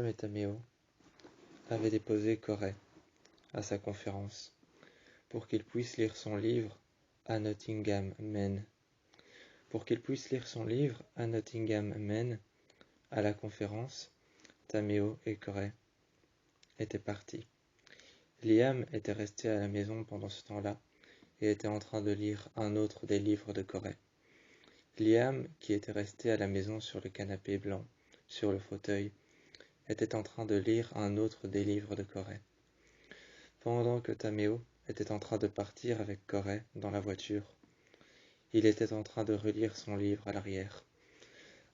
et Taméo avaient déposé Corey à sa conférence pour qu'il puisse lire son livre à Nottingham, Maine. Pour qu'il puisse lire son livre à Nottingham, Maine, à la conférence, Taméo et Corey étaient partis. Liam était resté à la maison pendant ce temps-là et était en train de lire un autre des livres de Corey. Liam, qui était resté à la maison sur le canapé blanc, sur le fauteuil, était en train de lire un autre des livres de Corey. Pendant que Taméo était en train de partir avec Corey dans la voiture, il était en train de relire son livre à l'arrière.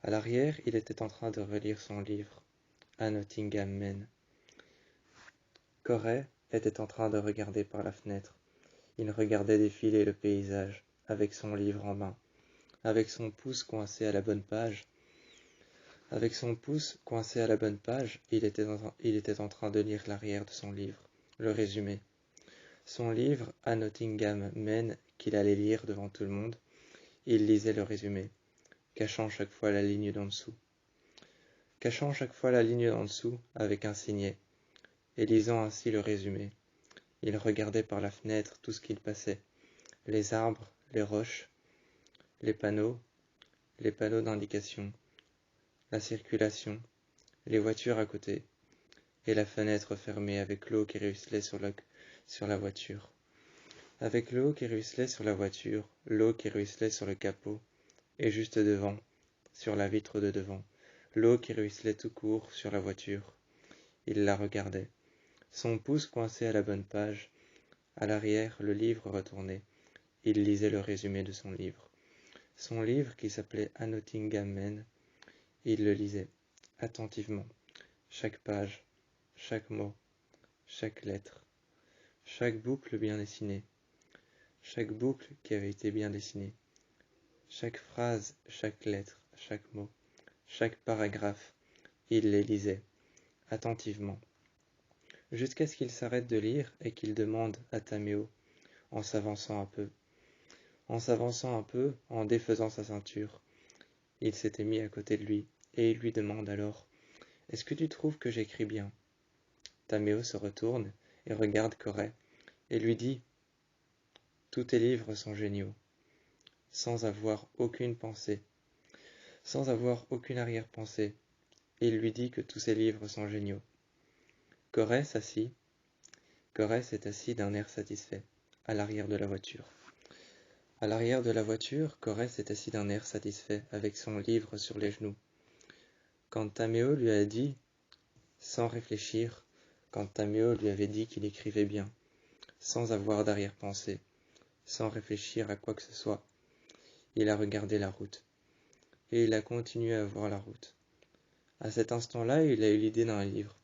À l'arrière, il était en train de relire son livre à Nottingham, Maine. Corey était en train de regarder par la fenêtre. Il regardait défiler le paysage avec son livre en main, avec son pouce coincé à la bonne page. Avec son pouce coincé à la bonne page, il était en train de lire l'arrière de son livre, le résumé. Son livre à Nottingham, Maine, qu'il allait lire devant tout le monde, il lisait le résumé, cachant chaque fois la ligne d'en dessous. Cachant chaque fois la ligne d'en dessous avec un signet, et lisant ainsi le résumé. Il regardait par la fenêtre tout ce qu'il passait, les arbres, les roches, les panneaux d'indication, la circulation, les voitures à côté, et la fenêtre fermée avec l'eau qui ruisselait sur la voiture. Avec l'eau qui ruisselait sur la voiture, l'eau qui ruisselait sur le capot, et juste devant, sur la vitre de devant, l'eau qui ruisselait tout court sur la voiture. Il la regardait, son pouce coincé à la bonne page, à l'arrière, le livre retourné. Il lisait le résumé de son livre. Son livre qui s'appelait A Nottingham, Maine, il le lisait attentivement, chaque page, chaque mot, chaque lettre, chaque boucle bien dessinée, chaque boucle qui avait été bien dessinée, chaque phrase, chaque lettre, chaque mot, chaque paragraphe, il les lisait attentivement, jusqu'à ce qu'il s'arrête de lire et qu'il demande à Taméo, en s'avançant un peu, en défaisant sa ceinture. Il s'était mis à côté de lui, et il lui demande alors « Est-ce que tu trouves que j'écris bien ?» Taméo se retourne et regarde Corey, et lui dit « Tous tes livres sont géniaux. » Sans avoir aucune pensée, sans avoir aucune arrière-pensée, il lui dit que tous ses livres sont géniaux. Corey s'est assis d'un air satisfait, à l'arrière de la voiture. À l'arrière de la voiture, Corey s'est assis d'un air satisfait, avec son livre sur les genoux. Quand Taméo lui a dit, sans réfléchir, quand Taméo lui avait dit qu'il écrivait bien, sans avoir d'arrière-pensée, sans réfléchir à quoi que ce soit, il a regardé la route, et il a continué à voir la route. À cet instant-là, il a eu l'idée d'un livre.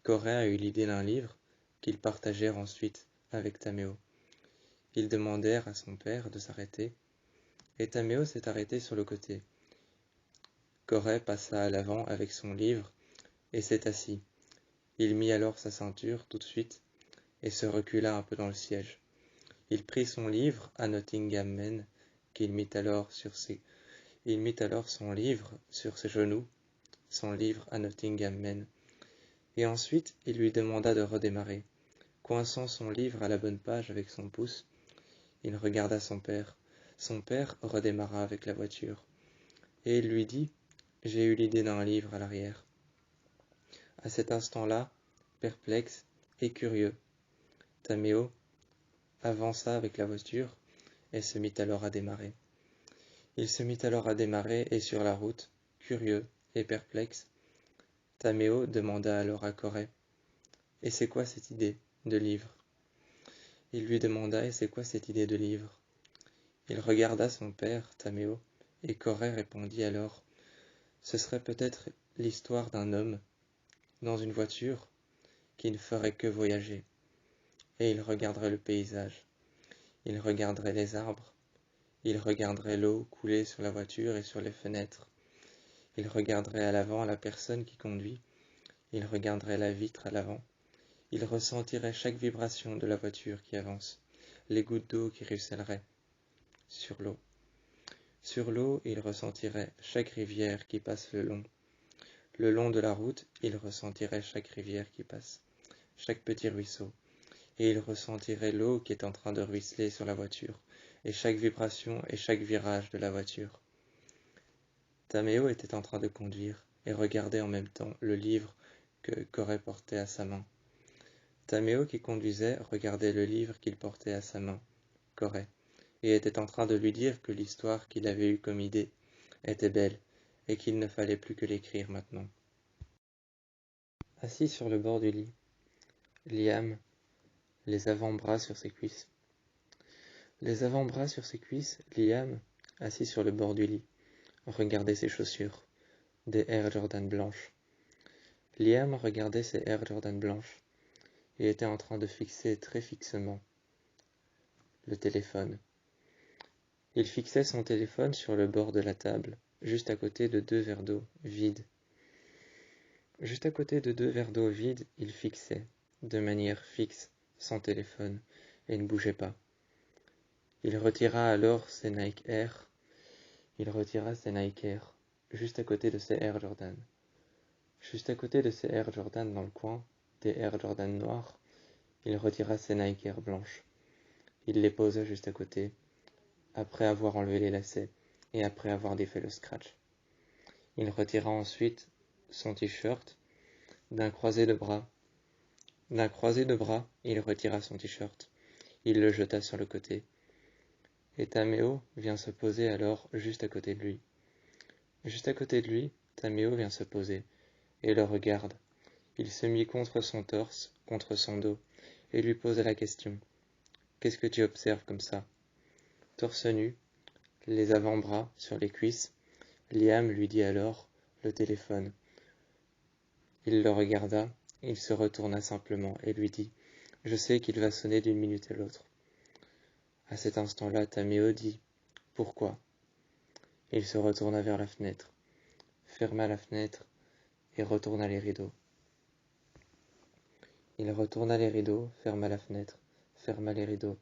Corey a eu l'idée d'un livre qu'ils partagèrent ensuite avec Taméo. Ils demandèrent à son père de s'arrêter, et Taméo s'est arrêté sur le côté. Corey passa à l'avant avec son livre et s'est assis. Il mit alors sa ceinture tout de suite et se recula un peu dans le siège. Il prit son livre à Nottingham, Maine, il mit alors son livre sur ses genoux, son livre à Nottingham, Maine, et ensuite il lui demanda de redémarrer. Coinçant son livre à la bonne page avec son pouce, il regarda son père. Son père redémarra avec la voiture, et il lui dit « J'ai eu l'idée d'un livre à l'arrière. » À cet instant-là, perplexe et curieux, Taméo avança avec la voiture et se mit alors à démarrer. Il se mit alors à démarrer et sur la route, curieux et perplexe, Taméo demanda alors à Corey « Et c'est quoi cette idée de livre ?» Il lui demanda « Et c'est quoi cette idée de livre ?» Il regarda son père, Taméo, et Corey répondit alors « Ce serait peut-être l'histoire d'un homme, dans une voiture, qui ne ferait que voyager. » Et il regarderait le paysage, il regarderait les arbres, il regarderait l'eau couler sur la voiture et sur les fenêtres, il regarderait à l'avant la personne qui conduit, il regarderait la vitre à l'avant, il ressentirait chaque vibration de la voiture qui avance, les gouttes d'eau qui ruisselleraient sur l'eau. Sur l'eau, il ressentirait chaque rivière qui passe le long, Le long de la route, il ressentirait chaque rivière qui passe, chaque petit ruisseau, et il ressentirait l'eau qui est en train de ruisseler sur la voiture, et chaque vibration et chaque virage de la voiture. Tameo était en train de conduire, et regardait en même temps le livre que Corée portait à sa main. Tameo qui conduisait regardait le livre qu'il portait à sa main, Corée, et était en train de lui dire que l'histoire qu'il avait eue comme idée était belle, et qu'il ne fallait plus que l'écrire maintenant. Assis sur le bord du lit, Liam, les avant-bras sur ses cuisses. Les avant-bras sur ses cuisses, Liam, assis sur le bord du lit, regardait ses chaussures, des Air Jordan blanches. Liam regardait ses Air Jordan blanches et était en train de fixer très fixement le téléphone. Il fixait son téléphone sur le bord de la table, juste à côté de 2 verres d'eau vides. Juste à côté de 2 verres d'eau vides, il fixait, de manière fixe, son téléphone et ne bougeait pas. Il retira alors ses Nike Air. Il retira ses Nike Air, juste à côté de ses Air Jordan. Juste à côté de ses Air Jordan dans le coin, des Air Jordan noirs, il retira ses Nike Air blanches. Il les posa juste à côté, après avoir enlevé les lacets et après avoir défait le scratch. Il retira ensuite son t-shirt d'un croisé de bras. D'un croisé de bras, il retira son t-shirt. Il le jeta sur le côté. Et Tameo vient se poser alors juste à côté de lui. Juste à côté de lui, Tameo vient se poser et le regarde. Il se mit contre son torse, contre son dos, et lui posa la question. Qu'est-ce que tu observes comme ça? Torse nu, les avant-bras sur les cuisses, Liam lui dit alors le téléphone. Il le regarda, il se retourna simplement et lui dit « Je sais qu'il va sonner d'une minute à l'autre. » À cet instant-là, Tameo dit « Pourquoi ?» Il se retourna vers la fenêtre, ferma la fenêtre et retourna les rideaux. Il retourna les rideaux, ferma la fenêtre, ferma les rideaux.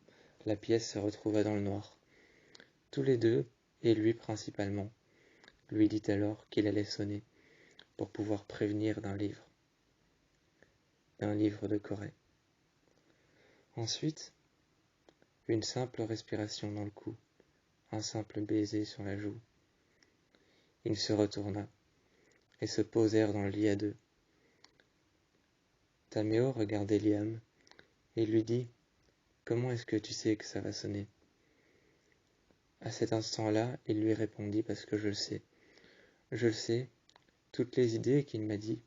La pièce se retrouva dans le noir. Tous les deux, et lui principalement, lui dit alors qu'il allait sonner pour pouvoir prévenir d'un livre de Corée. Ensuite, une simple respiration dans le cou, un simple baiser sur la joue. Il se retourna et se posèrent dans le lit à deux. Tameo regardait Liam et lui dit « Comment est-ce que tu sais que ça va sonner ?» À cet instant-là, il lui répondit « Parce que je le sais. Je le sais, toutes les idées qu'il m'a dit,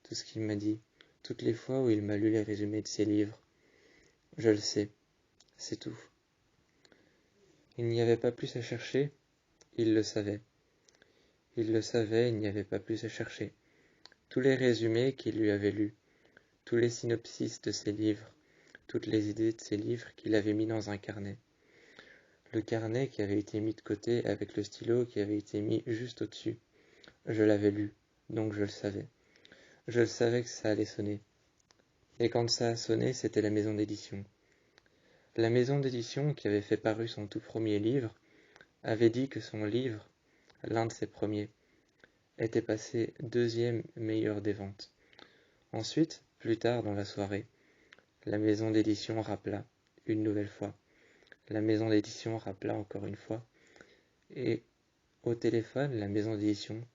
tout ce qu'il m'a dit, toutes les fois où il m'a lu les résumés de ses livres. Je le sais, c'est tout. » Il n'y avait pas plus à chercher, il le savait. Il le savait, il n'y avait pas plus à chercher. Tous les résumés qu'il lui avait lus, tous les synopsis de ses livres, toutes les idées de ses livres qu'il avait mis dans un carnet. Le carnet qui avait été mis de côté avec le stylo qui avait été mis juste au-dessus. Je l'avais lu, donc je le savais. Je le savais que ça allait sonner. Et quand ça a sonné, c'était la maison d'édition. La maison d'édition qui avait fait paru son tout premier livre avait dit que son livre, l'un de ses premiers, était passé 2e meilleur des ventes. Ensuite, plus tard dans la soirée, la maison d'édition rappela une nouvelle fois. La maison d'édition rappela encore une fois. Et au téléphone, la maison d'édition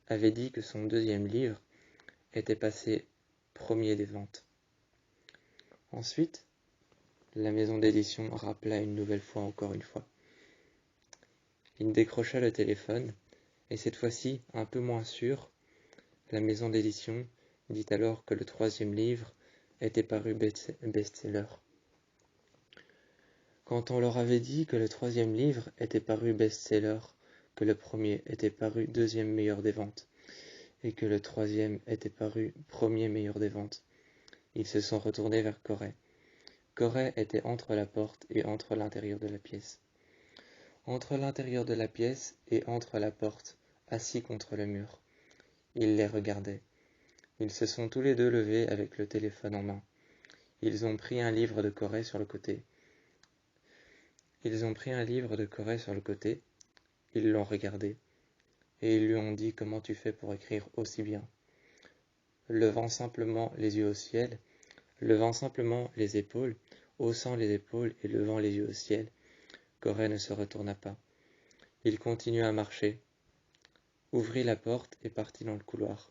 avait dit que son 2e livre était passé premier des ventes. Ensuite, la maison d'édition rappela une nouvelle fois encore une fois. Il décrocha le téléphone, et cette fois-ci, un peu moins sûr, la maison d'édition dit alors que le 3e livre était paru best-seller. Quand on leur avait dit que le 3e livre était paru best-seller, que le premier était paru 2e meilleur des ventes, et que le 3e était paru premier meilleur des ventes, ils se sont retournés vers Corée. Corée était entre la porte et entre l'intérieur de la pièce. Entre l'intérieur de la pièce et entre la porte, assis contre le mur. Il les regardait. Ils se sont tous les deux levés avec le téléphone en main. Ils ont pris un livre de Corée sur le côté. Ils l'ont regardé, et ils lui ont dit comment tu fais pour écrire aussi bien. levant simplement les yeux au ciel, levant simplement les épaules, haussant les épaules et levant les yeux au ciel, Corée ne se retourna pas. Il continua à marcher, ouvrit la porte et partit dans le couloir.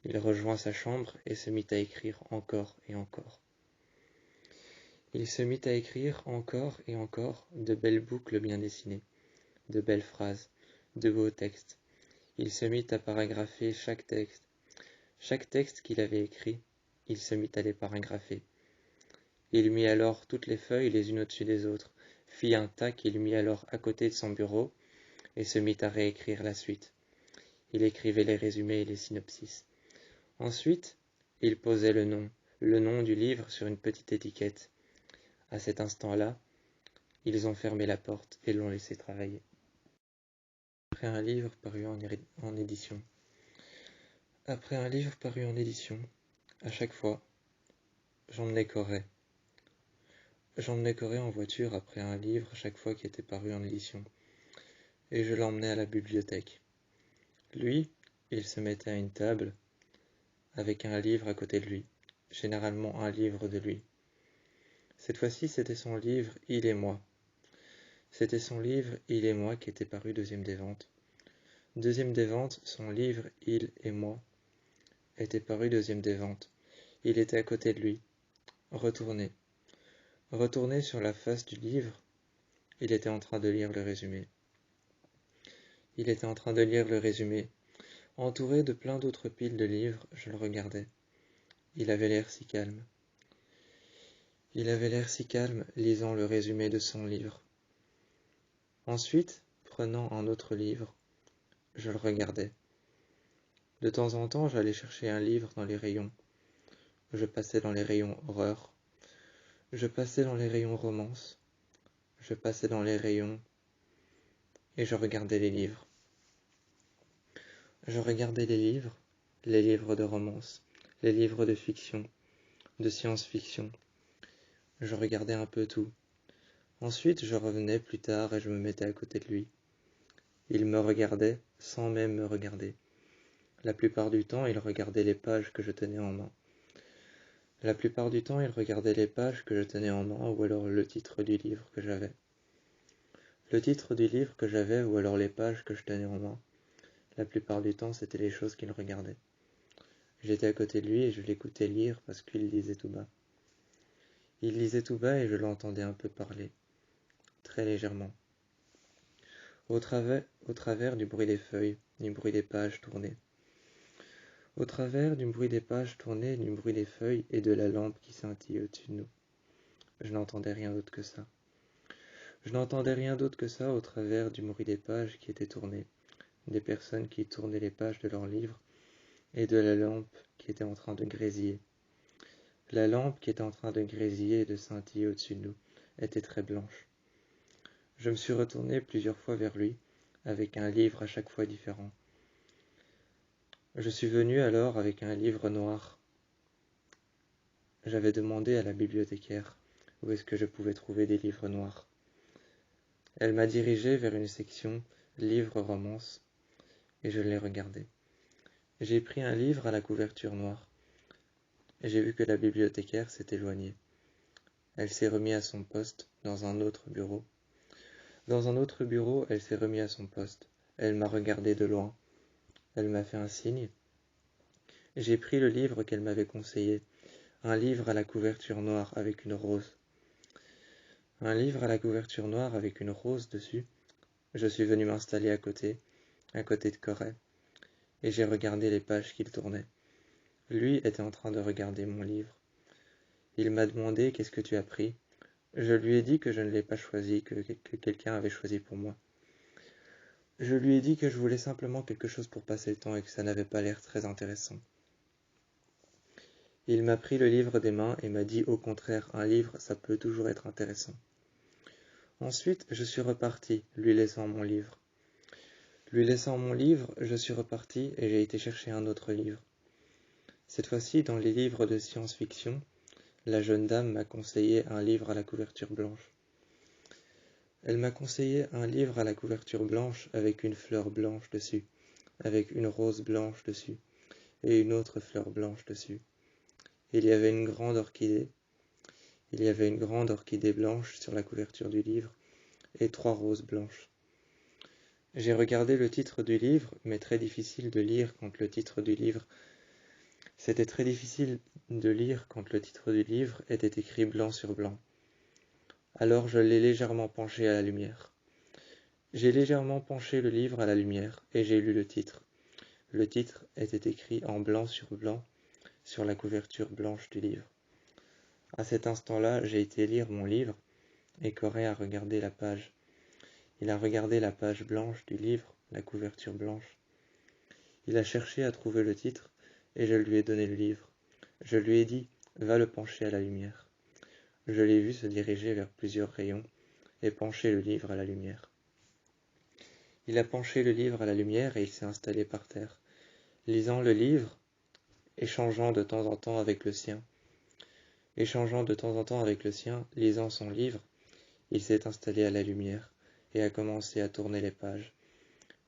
Il rejoint sa chambre et se mit à écrire encore et encore. Il se mit à écrire encore et encore de belles boucles bien dessinées, de belles phrases, de beaux textes. Il se mit à paragrapher chaque texte. Chaque texte qu'il avait écrit, il se mit à les paragrapher. Il mit alors toutes les feuilles les unes au-dessus des autres, fit un tas qu'il mit alors à côté de son bureau et se mit à réécrire la suite. Il écrivait les résumés et les synopsis. Ensuite, il posait le nom du livre sur une petite étiquette. À cet instant-là, ils ont fermé la porte et l'ont laissé travailler. Après un livre paru en édition. Après un livre paru en édition, à chaque fois, j'emmenais Corée. J'emmenais Corée en voiture après un livre chaque fois qui était paru en édition, et je l'emmenais à la bibliothèque. Lui, il se mettait à une table avec un livre à côté de lui, généralement un livre de lui. Cette fois-ci, c'était son livre Il et moi. C'était son livre Il et moi qui était paru deuxième des ventes. Deuxième des ventes, son livre Il et moi était paru deuxième des ventes. Il était à côté de lui, retourné. Retourné sur la face du livre, il était en train de lire le résumé. Il était en train de lire le résumé. Entouré de plein d'autres piles de livres, je le regardais. Il avait l'air si calme. Il avait l'air si calme, lisant le résumé de son livre. Ensuite, prenant un autre livre, je le regardais. De temps en temps, j'allais chercher un livre dans les rayons. Je passais dans les rayons horreur. Je passais dans les rayons romance. Je passais dans les rayons et je regardais les livres. Je regardais les livres de romance, les livres de fiction, de science-fiction. Je regardais un peu tout. Ensuite, je revenais plus tard et je me mettais à côté de lui. Il me regardait sans même me regarder. La plupart du temps, il regardait les pages que je tenais en main. La plupart du temps, il regardait les pages que je tenais en main ou alors le titre du livre que j'avais. Le titre du livre que j'avais ou alors les pages que je tenais en main. La plupart du temps, c'était les choses qu'il regardait. J'étais à côté de lui et je l'écoutais lire parce qu'il lisait tout bas. Il lisait tout bas et je l'entendais un peu parler, très légèrement. Au travers du bruit des feuilles, du bruit des pages tournées. Au travers du bruit des pages tournées, du bruit des feuilles et de la lampe qui scintille au-dessus de nous. Je n'entendais rien d'autre que ça. Je n'entendais rien d'autre que ça au travers du bruit des pages qui étaient tournées, des personnes qui tournaient les pages de leurs livres et de la lampe qui était en train de grésiller. La lampe qui était en train de grésiller et de scintiller au-dessus de nous était très blanche. Je me suis retourné plusieurs fois vers lui, avec un livre à chaque fois différent. Je suis venu alors avec un livre noir. J'avais demandé à la bibliothécaire où est-ce que je pouvais trouver des livres noirs. Elle m'a dirigé vers une section livres romance et je l'ai regardé. J'ai pris un livre à la couverture noire. J'ai vu que la bibliothécaire s'est éloignée. Elle s'est remise à son poste dans un autre bureau. Dans un autre bureau, elle s'est remise à son poste. Elle m'a regardé de loin. Elle m'a fait un signe. J'ai pris le livre qu'elle m'avait conseillé, un livre à la couverture noire avec une rose. Un livre à la couverture noire avec une rose dessus. Je suis venu m'installer à côté de Corée, et j'ai regardé les pages qu'il tournait. Lui était en train de regarder mon livre. Il m'a demandé qu'est-ce que tu as pris. Je lui ai dit que je ne l'ai pas choisi, que quelqu'un avait choisi pour moi. Je lui ai dit que je voulais simplement quelque chose pour passer le temps et que ça n'avait pas l'air très intéressant. Il m'a pris le livre des mains et m'a dit au contraire, un livre, ça peut toujours être intéressant. Ensuite, je suis reparti, lui laissant mon livre. Lui laissant mon livre, je suis reparti et j'ai été chercher un autre livre. Cette fois-ci, dans les livres de science-fiction, la jeune dame m'a conseillé un livre à la couverture blanche. Elle m'a conseillé un livre à la couverture blanche avec une fleur blanche dessus, avec une rose blanche dessus, et une autre fleur blanche dessus. Il y avait une grande orchidée. Il y avait une grande orchidée blanche sur la couverture du livre et 3 roses blanches. J'ai regardé le titre du livre, mais très difficile de lire quand le titre du livre. C'était très difficile de lire quand le titre du livre était écrit blanc sur blanc. Alors je l'ai légèrement penché à la lumière. J'ai légèrement penché le livre à la lumière et j'ai lu le titre. Le titre était écrit en blanc sur la couverture blanche du livre. À cet instant-là, j'ai été lire mon livre et Corée a regardé la page. Il a regardé la page blanche du livre, la couverture blanche. Il a cherché à trouver le titre et je lui ai donné le livre. Je lui ai dit, va le pencher à la lumière. Je l'ai vu se diriger vers plusieurs rayons et pencher le livre à la lumière. Il a penché le livre à la lumière et il s'est installé par terre, lisant le livre, échangeant de temps en temps avec le sien. Lisant son livre, il s'est installé à la lumière et a commencé à tourner les pages.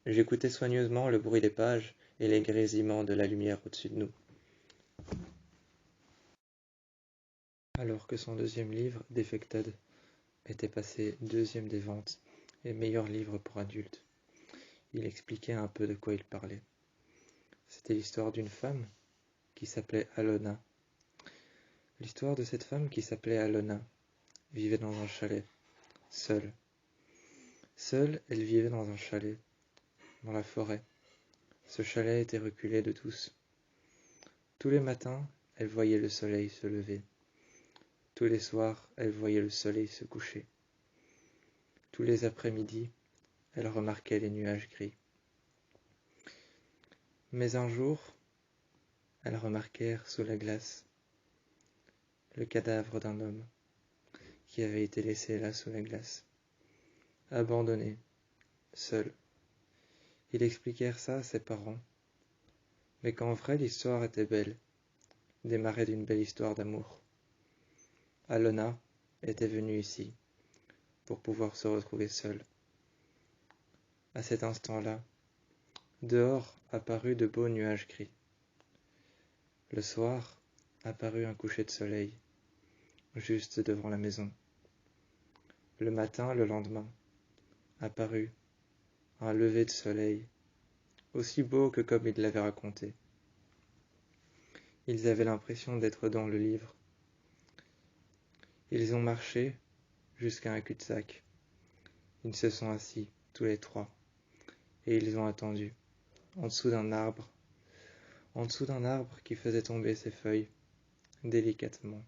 J'écoutais soigneusement le bruit des pages et les grésillements de la lumière au-dessus de nous. Alors que son deuxième livre, Defected, était passé deuxième des ventes et meilleur livre pour adultes. Il expliquait un peu de quoi il parlait. C'était l'histoire d'une femme qui s'appelait Alona. L'histoire de cette femme qui s'appelait Alona vivait dans un chalet, seule. Seule, elle vivait dans un chalet, dans la forêt. Ce chalet était reculé de tous. Tous les matins, elle voyait le soleil se lever. Tous les soirs, elle voyait le soleil se coucher. Tous les après-midi, elle remarquait les nuages gris. Mais un jour, elles remarquèrent sous la glace le cadavre d'un homme qui avait été laissé là sous la glace, abandonné, seul. Ils expliquèrent ça à ses parents, mais qu'en vrai l'histoire était belle, démarrait d'une belle histoire d'amour. Alona était venue ici pour pouvoir se retrouver seule. À cet instant-là, dehors apparut de beaux nuages gris. Le soir apparut un coucher de soleil, juste devant la maison. Le matin, le lendemain, apparut un lever de soleil, aussi beau que comme ils l'avaient raconté. Ils avaient l'impression d'être dans le livre. Ils ont marché jusqu'à un cul-de-sac. Ils se sont assis, tous les trois, et ils ont attendu, en dessous d'un arbre qui faisait tomber ses feuilles, délicatement,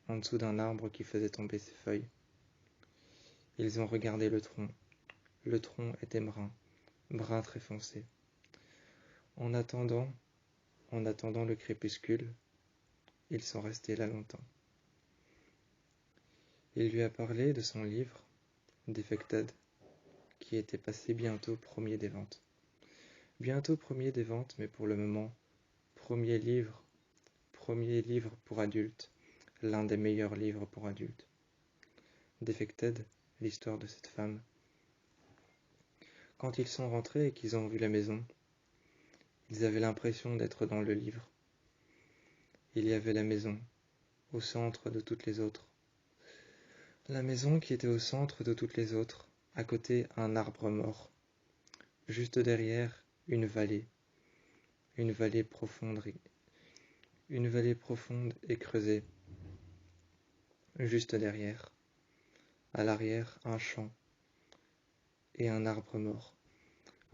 en dessous d'un arbre qui faisait tomber ses feuilles. Ils ont regardé le tronc. Le tronc était brun très foncé. En attendant le crépuscule, ils sont restés là longtemps. Il lui a parlé de son livre, Defected, qui était passé bientôt premier des ventes. Bientôt premier des ventes, mais pour le moment, premier livre pour adultes, l'un des meilleurs livres pour adultes. Defected, l'histoire de cette femme. Quand ils sont rentrés et qu'ils ont vu la maison, ils avaient l'impression d'être dans le livre. Il y avait la maison, au centre de toutes les autres. La maison qui était au centre de toutes les autres, à côté un arbre mort. Juste derrière, une vallée profonde et creusée. Juste derrière, à l'arrière, un champ et un arbre mort,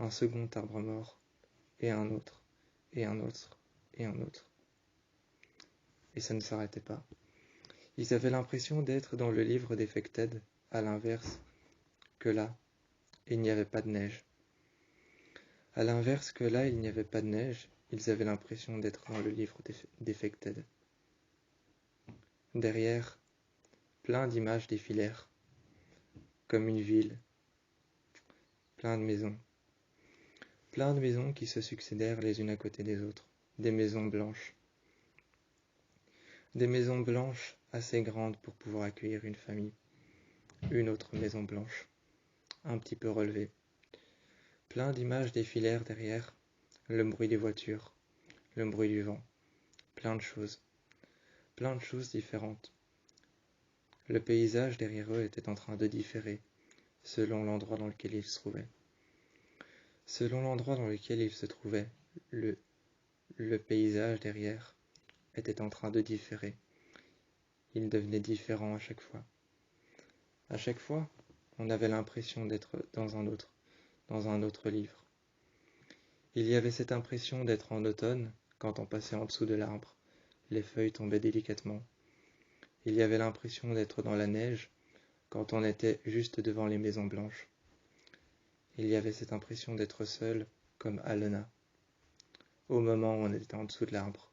un second arbre mort, et un autre, et un autre, et un autre. Et ça ne s'arrêtait pas. Ils avaient l'impression d'être dans le livre Defected, à l'inverse, que là, il n'y avait pas de neige. À l'inverse que là, il n'y avait pas de neige, ils avaient l'impression d'être dans le livre Defected. Derrière, plein d'images défilèrent, comme une ville, plein de maisons qui se succédèrent les unes à côté des autres, des maisons blanches assez grandes pour pouvoir accueillir une famille, une autre maison blanche, un petit peu relevée. Plein d'images défilèrent derrière, le bruit des voitures, le bruit du vent, plein de choses différentes. Le paysage derrière eux était en train de différer, selon l'endroit dans lequel ils se trouvaient. Selon l'endroit dans lequel ils se trouvaient, le paysage derrière était en train de différer. Il devenait différent à chaque fois. À chaque fois, on avait l'impression d'être dans un autre livre. Il y avait cette impression d'être en automne quand on passait en dessous de l'arbre. Les feuilles tombaient délicatement. Il y avait l'impression d'être dans la neige quand on était juste devant les maisons blanches. Il y avait cette impression d'être seul, comme Alena, au moment où on était en dessous de l'arbre.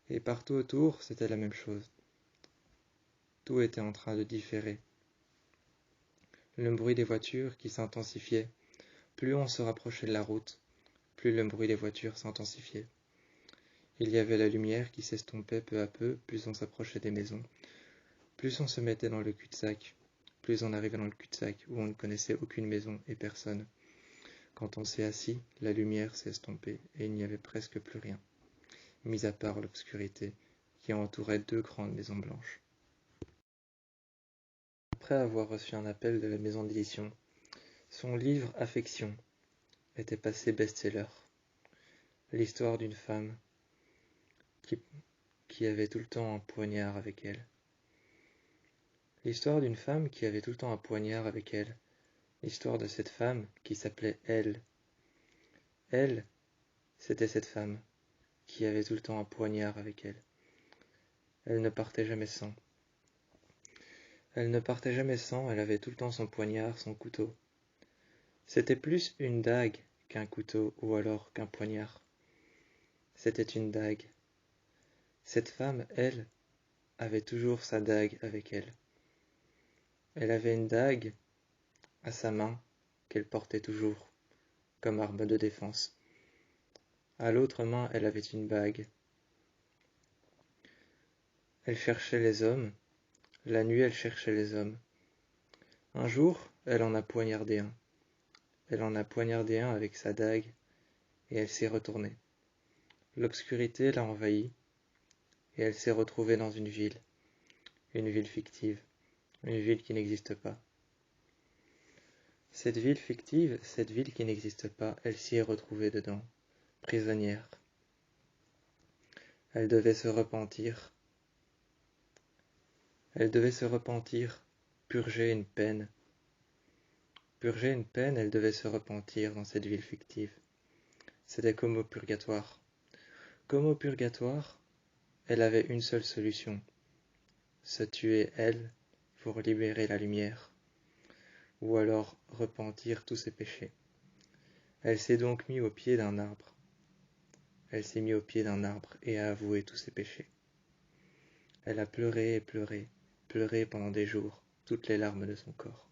Et partout autour, c'était la même chose. Tout était en train de différer. Le bruit des voitures qui s'intensifiait. Plus on se rapprochait de la route, plus le bruit des voitures s'intensifiait. Il y avait la lumière qui s'estompait peu à peu, plus on s'approchait des maisons. Plus on se mettait dans le cul-de-sac, plus on arrivait dans le cul-de-sac où on ne connaissait aucune maison et personne. Quand on s'est assis, la lumière s'est estompée et il n'y avait presque plus rien, mis à part l'obscurité qui entourait 2 grandes maisons blanches. Après avoir reçu un appel de la maison d'édition, son livre Affection était passé best-seller. L'histoire d'une femme qui avait tout le temps un poignard avec elle. L'histoire d'une femme qui avait tout le temps un poignard avec elle. L'histoire de cette femme qui s'appelait Elle. Elle, c'était cette femme qui avait tout le temps un poignard avec elle. Elle ne partait jamais sans. Elle ne partait jamais sans, elle avait tout le temps son poignard, son couteau. C'était plus une dague qu'un couteau ou alors qu'un poignard. C'était une dague. Cette femme, elle, avait toujours sa dague avec elle. Elle avait une dague à sa main qu'elle portait toujours, comme arme de défense. À l'autre main, elle avait une bague. Elle cherchait les hommes. La nuit, elle cherchait les hommes. Un jour, elle en a poignardé un. Elle en a poignardé un avec sa dague, et elle s'est retournée. L'obscurité l'a envahie, et elle s'est retrouvée dans une ville fictive, une ville qui n'existe pas. Cette ville fictive, cette ville qui n'existe pas, elle s'y est retrouvée dedans, prisonnière. Elle devait se repentir. Elle devait se repentir, purger une peine. Purger une peine, elle devait se repentir dans cette ville fictive. C'était comme au purgatoire. Comme au purgatoire, elle avait une seule solution, se tuer elle pour libérer la lumière, ou alors repentir tous ses péchés. Elle s'est donc mise au pied d'un arbre. Elle s'est mise au pied d'un arbre et a avoué tous ses péchés. Elle a pleuré et pleuré, pleuré pendant des jours, toutes les larmes de son corps.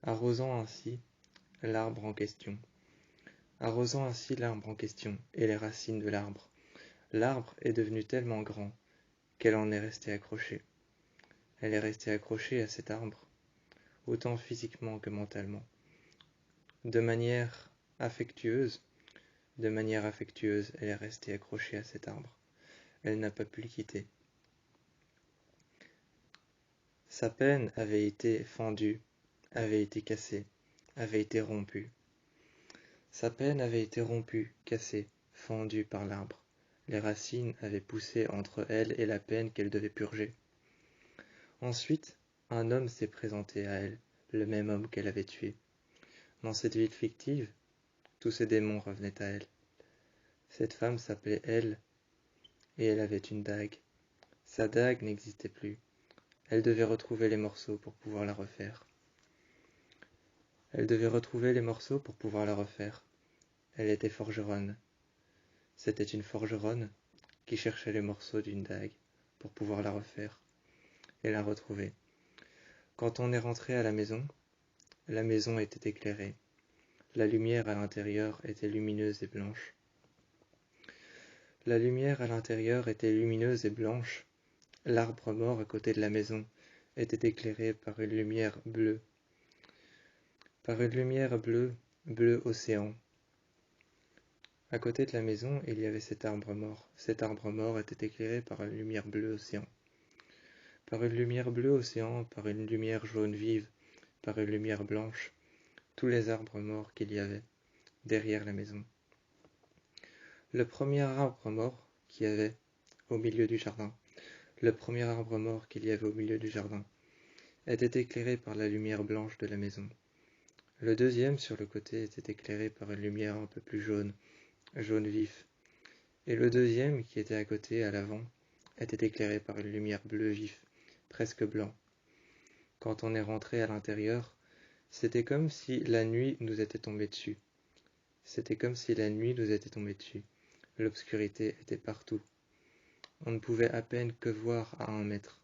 Arrosant ainsi l'arbre en question. Arrosant ainsi l'arbre en question et les racines de l'arbre. L'arbre est devenu tellement grand qu'elle en est restée accrochée. Elle est restée accrochée à cet arbre, autant physiquement que mentalement. De manière affectueuse, elle est restée accrochée à cet arbre. Elle n'a pas pu le quitter. Sa peine avait été fendue, avait été cassée, avait été rompue. Sa peine avait été rompue, cassée, fendue par l'arbre. Les racines avaient poussé entre elle et la peine qu'elle devait purger. Ensuite, un homme s'est présenté à elle, le même homme qu'elle avait tué. Dans cette ville fictive, tous ces démons revenaient à elle. Cette femme s'appelait Elle, et elle avait une dague. Sa dague n'existait plus. Elle devait retrouver les morceaux pour pouvoir la refaire. Elle devait retrouver les morceaux pour pouvoir la refaire. Elle était forgeronne. C'était une forgeronne qui cherchait les morceaux d'une dague pour pouvoir la refaire et la retrouver. Quand on est rentré à la maison était éclairée. La lumière à l'intérieur était lumineuse et blanche. La lumière à l'intérieur était lumineuse et blanche. L'arbre mort à côté de la maison était éclairé par une lumière bleue. Par une lumière bleue, bleu océan. À côté de la maison, il y avait cet arbre mort. Cet arbre mort était éclairé par une lumière bleue océan. Par une lumière bleue océan, par une lumière jaune vive, par une lumière blanche, tous les arbres morts qu'il y avait derrière la maison. Le premier arbre mort qu'il y avait au milieu du jardin, le premier arbre mort qu'il y avait au milieu du jardin, était éclairé par la lumière blanche de la maison. Le deuxième sur le côté était éclairé par une lumière un peu plus jaune, jaune vif. Et le deuxième, qui était à côté, à l'avant, était éclairé par une lumière bleu vif, presque blanc. Quand on est rentré à l'intérieur, c'était comme si la nuit nous était tombée dessus. C'était comme si la nuit nous était tombée dessus. L'obscurité était partout. On ne pouvait à peine que voir à 1 mètre.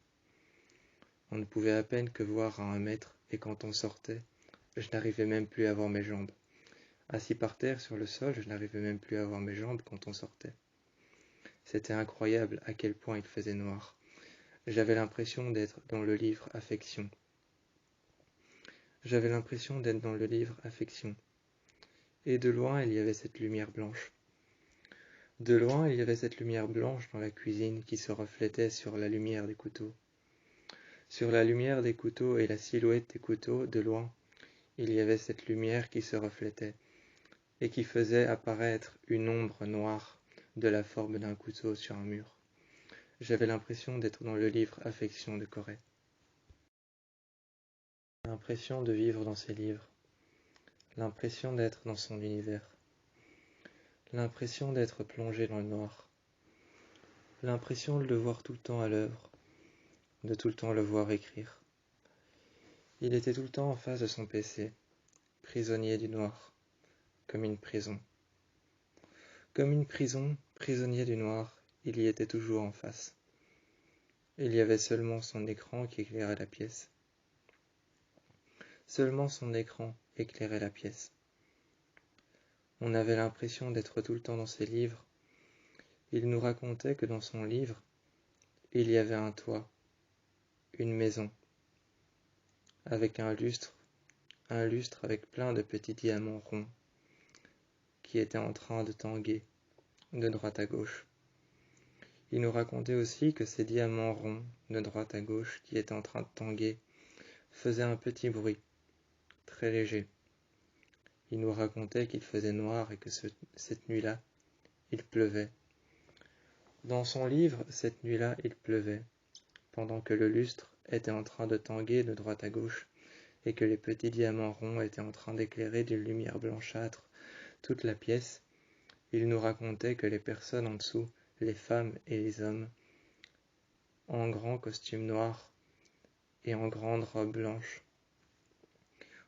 On ne pouvait à peine que voir à 1 mètre, et quand on sortait, je n'arrivais même plus à voir mes jambes. Assis par terre sur le sol, je n'arrivais même plus à voir mes jambes quand on sortait. C'était incroyable à quel point il faisait noir. J'avais l'impression d'être dans le livre Affection. J'avais l'impression d'être dans le livre Affection. Et de loin, il y avait cette lumière blanche. De loin, il y avait cette lumière blanche dans la cuisine qui se reflétait sur la lumière des couteaux. Sur la lumière des couteaux et la silhouette des couteaux, de loin, il y avait cette lumière qui se reflétait et qui faisait apparaître une ombre noire de la forme d'un couteau sur un mur. J'avais l'impression d'être dans le livre Affection de Corée. L'impression de vivre dans ses livres. L'impression d'être dans son univers. L'impression d'être plongé dans le noir. L'impression de le voir tout le temps à l'œuvre, de tout le temps le voir écrire. Il était tout le temps en face de son PC, prisonnier du noir, comme une prison. Comme une prison, prisonnier du noir, il y était toujours en face. Il y avait seulement son écran qui éclairait la pièce. Seulement son écran éclairait la pièce. On avait l'impression d'être tout le temps dans ses livres. Il nous racontait que dans son livre, il y avait un toit, une maison, avec un lustre avec plein de petits diamants ronds, qui étaient en train de tanguer de droite à gauche. Il nous racontait aussi que ces diamants ronds, de droite à gauche, qui étaient en train de tanguer, faisaient un petit bruit, très léger. Il nous racontait qu'il faisait noir et que cette nuit-là, il pleuvait. Dans son livre, cette nuit-là, il pleuvait, pendant que le lustre était en train de tanguer de droite à gauche, et que les petits diamants ronds étaient en train d'éclairer d'une lumière blanchâtre toute la pièce. Il nous racontait que les personnes en dessous, les femmes et les hommes, en grands costumes noirs et en grandes robes blanches,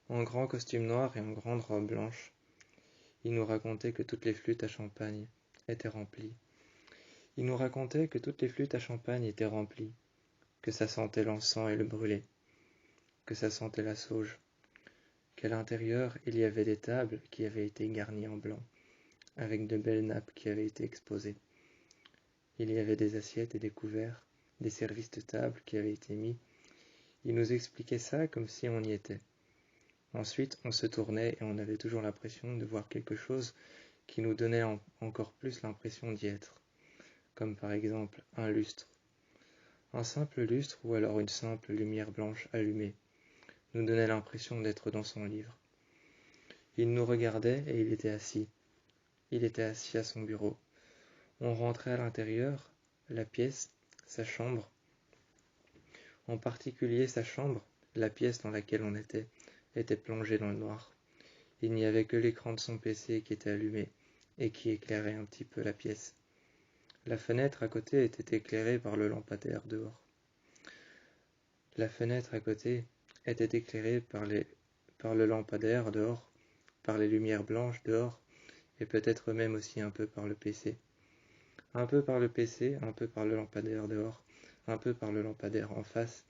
en grands costumes noirs et en grandes robes blanches, il nous racontait que toutes les flûtes à champagne étaient remplies. Il nous racontait que toutes les flûtes à champagne étaient remplies, que ça sentait l'encens et le brûlé, que ça sentait la sauge, qu'à l'intérieur il y avait des tables qui avaient été garnies en blanc, avec de belles nappes qui avaient été exposées. Il y avait des assiettes et des couverts, des services de table qui avaient été mis. Il nous expliquait ça comme si on y était. Ensuite, on se tournait et on avait toujours l'impression de voir quelque chose qui nous donnait encore plus l'impression d'y être, comme par exemple un lustre. Un simple lustre ou alors une simple lumière blanche allumée nous donnait l'impression d'être dans son livre. Il nous regardait et il était assis. Il était assis à son bureau. On rentrait à l'intérieur, la pièce, sa chambre, en particulier sa chambre, la pièce dans laquelle on était plongée dans le noir. Il n'y avait que l'écran de son PC qui était allumé et qui éclairait un petit peu la pièce. La fenêtre à côté était éclairée par le lampadaire dehors. La fenêtre à côté était éclairée par le lampadaire dehors, par les lumières blanches dehors, et peut-être même aussi un peu par le PC. Un peu par le PC, un peu par le lampadaire dehors, un peu par le lampadaire en face,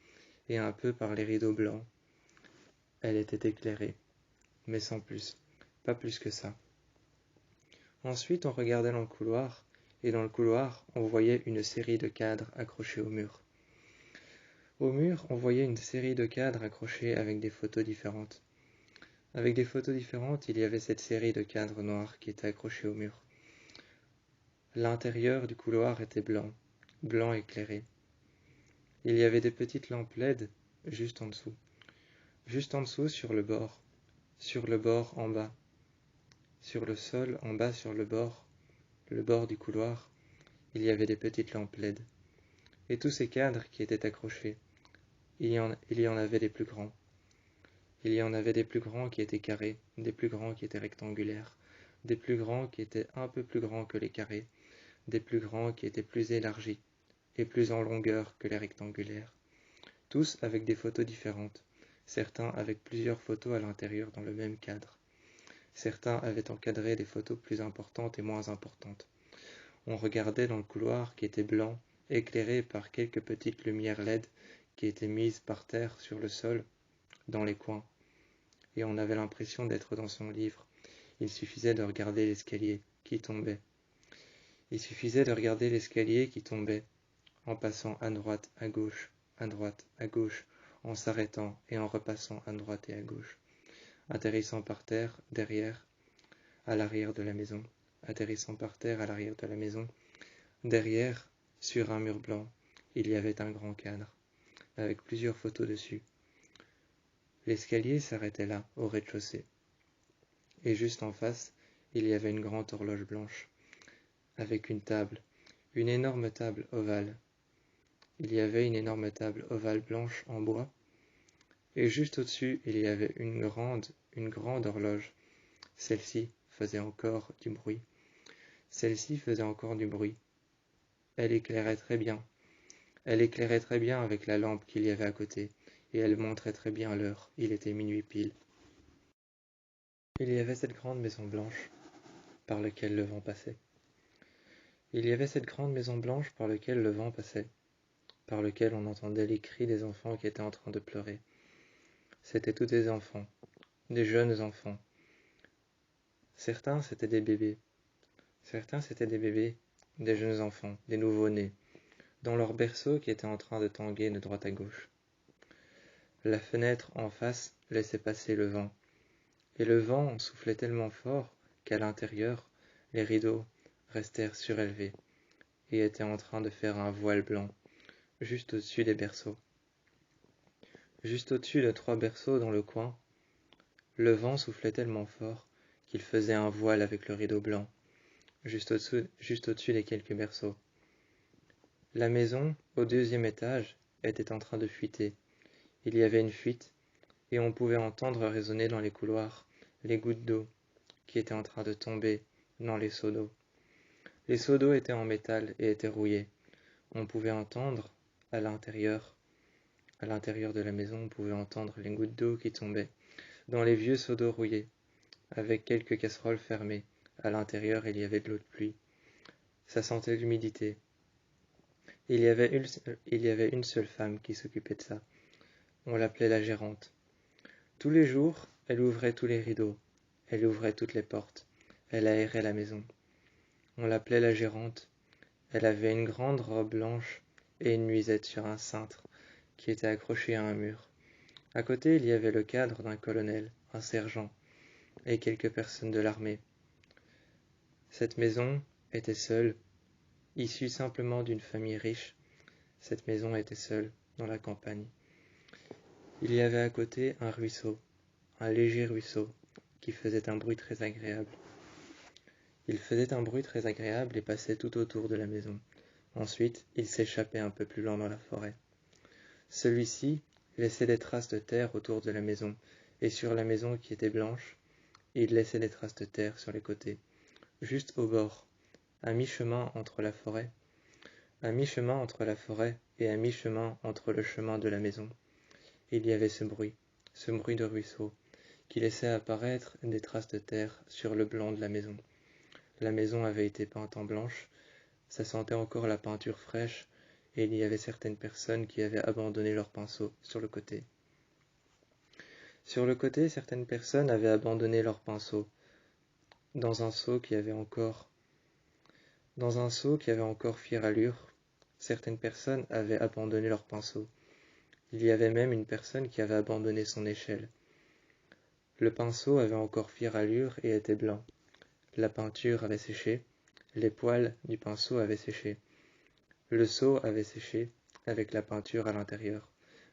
et un peu par les rideaux blancs. Elle était éclairée, mais sans plus, pas plus que ça. Ensuite, on regardait dans le couloir, et dans le couloir, on voyait une série de cadres accrochés au mur. Au mur, on voyait une série de cadres accrochés avec des photos différentes. Avec des photos différentes, il y avait cette série de cadres noirs qui étaient accrochés au mur. L'intérieur du couloir était blanc, blanc éclairé. Il y avait des petites lampes LED juste en dessous sur le bord en bas, sur le sol en bas sur le bord du couloir, il y avait des petites lampes LED. Et tous ces cadres qui étaient accrochés, il y en avait des plus grands. Il y en avait des plus grands qui étaient carrés, des plus grands qui étaient rectangulaires, des plus grands qui étaient un peu plus grands que les carrés, des plus grands qui étaient plus élargis et plus en longueur que les rectangulaires. Tous avec des photos différentes, certains avec plusieurs photos à l'intérieur dans le même cadre. Certains avaient encadré des photos plus importantes et moins importantes. On regardait dans le couloir qui était blanc, éclairé par quelques petites lumières LED qui étaient mises par terre sur le sol, dans les coins. Et on avait l'impression d'être dans son livre. Il suffisait de regarder l'escalier qui tombait. Il suffisait de regarder l'escalier qui tombait, en passant à droite, à gauche, en s'arrêtant et en repassant à droite et à gauche, atterrissant par terre, derrière, à l'arrière de la maison, atterrissant par terre à l'arrière de la maison. Derrière, sur un mur blanc, il y avait un grand cadre, avec plusieurs photos dessus. L'escalier s'arrêtait là, au rez-de-chaussée. Et juste en face, il y avait une grande horloge blanche, avec une table, une énorme table ovale. Il y avait une énorme table ovale blanche en bois, et juste au-dessus, il y avait une grande horloge. Celle-ci faisait encore du bruit. Elle éclairait très bien. Elle éclairait très bien avec la lampe qu'il y avait à côté, et elle montrait très bien l'heure. Il était minuit pile. Il y avait cette grande maison blanche par laquelle le vent passait. Par lequel on entendait les cris des enfants qui étaient en train de pleurer. C'étaient tous des enfants, des jeunes enfants. Certains c'étaient des bébés, des jeunes enfants, des nouveau-nés, dans leur berceau qui était en train de tanguer de droite à gauche. La fenêtre en face laissait passer le vent, et le vent soufflait tellement fort qu'à l'intérieur, les rideaux restèrent surélevés et étaient en train de faire un voile blanc, juste au-dessus des berceaux. Juste au-dessus de 3 berceaux dans le coin, le vent soufflait tellement fort qu'il faisait un voile avec le rideau blanc, juste au-dessus des quelques berceaux. La maison, au 2e étage, était en train de fuiter. Il y avait une fuite, et on pouvait entendre résonner dans les couloirs les gouttes d'eau qui étaient en train de tomber dans les seaux d'eau. Les seaux d'eau étaient en métal et étaient rouillés. On pouvait entendre à l'intérieur de la maison, on pouvait entendre les gouttes d'eau qui tombaient dans les vieux seaux d'eau rouillés, avec quelques casseroles fermées. À l'intérieur, il y avait de l'eau de pluie. Ça sentait l'humidité. Il y avait une seule femme qui s'occupait de ça. On l'appelait la gérante. Tous les jours, elle ouvrait tous les rideaux. Elle ouvrait toutes les portes. Elle aérait la maison. On l'appelait la gérante. Elle avait une grande robe blanche et une nuisette sur un cintre qui était accroché à un mur. À côté, il y avait le cadre d'un colonel, un sergent, et quelques personnes de l'armée. Cette maison était seule, issue simplement d'une famille riche. Cette maison était seule, dans la campagne. Il y avait à côté un ruisseau, un léger ruisseau, qui faisait un bruit très agréable. Il faisait un bruit très agréable et passait tout autour de la maison. Ensuite, il s'échappait un peu plus loin dans la forêt. Celui-ci laissait des traces de terre autour de la maison, et sur la maison qui était blanche, il laissait des traces de terre sur les côtés, juste au bord, à mi-chemin entre la forêt et à mi-chemin entre le chemin de la maison. Il y avait ce bruit de ruisseau, qui laissait apparaître des traces de terre sur le blanc de la maison. La maison avait été peinte en blanche, ça sentait encore la peinture fraîche, et il y avait certaines personnes qui avaient abandonné leurs pinceaux sur le côté. Sur le côté, certaines personnes avaient abandonné leurs pinceaux dans un seau qui avait encore fière allure. Certaines personnes avaient abandonné leurs pinceaux. Il y avait même une personne qui avait abandonné son échelle. Le pinceau avait encore fière allure et était blanc. La peinture avait séché, Les poils du pinceau avaient séché. Le seau avait séché, avec la peinture à l'intérieur.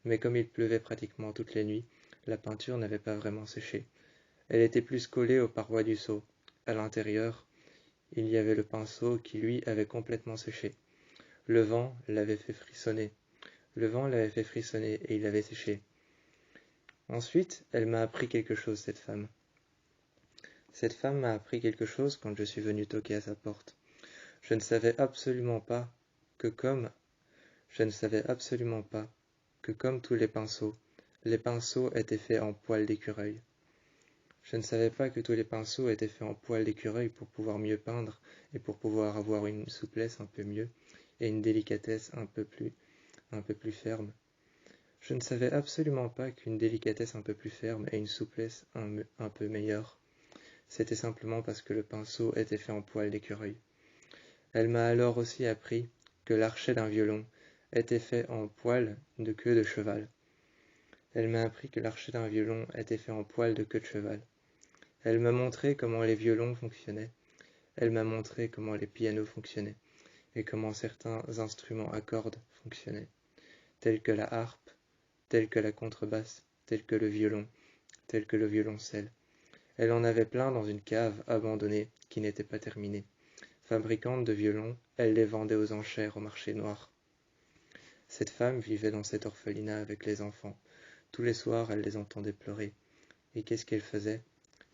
Mais comme il pleuvait pratiquement toutes les nuits, la peinture n'avait pas vraiment séché. Elle était plus collée aux parois du seau. À l'intérieur, il y avait le pinceau qui, lui, avait complètement séché. Le vent l'avait fait frissonner. Le vent l'avait fait frissonner et il avait séché. Ensuite, elle m'a appris quelque chose, cette femme. Cette femme m'a appris quelque chose quand je suis venu toquer à sa porte. Je ne savais absolument pas que comme Je ne savais absolument pas que comme tous les pinceaux étaient faits en poils d'écureuil. Je ne savais pas que tous les pinceaux étaient faits en poils d'écureuil pour pouvoir mieux peindre et pour pouvoir avoir une souplesse un peu mieux et une délicatesse un peu plus ferme. Je ne savais absolument pas qu'une délicatesse un peu plus ferme et une souplesse un peu meilleure, c'était simplement parce que le pinceau était fait en poils d'écureuil. Elle m'a alors aussi appris que l'archet d'un violon était fait en poils de queue de cheval. Elle m'a appris que l'archet d'un violon était fait en poils de queue de cheval. Elle m'a montré comment les violons fonctionnaient. Elle m'a montré comment les pianos fonctionnaient et comment certains instruments à cordes fonctionnaient, tels que la harpe, tels que la contrebasse, tels que le violon, tels que le violoncelle. Elle en avait plein dans une cave abandonnée qui n'était pas terminée. Fabricante de violons, elle les vendait aux enchères au marché noir. Cette femme vivait dans cet orphelinat avec les enfants. Tous les soirs, elle les entendait pleurer. Et qu'est-ce qu'elle faisait?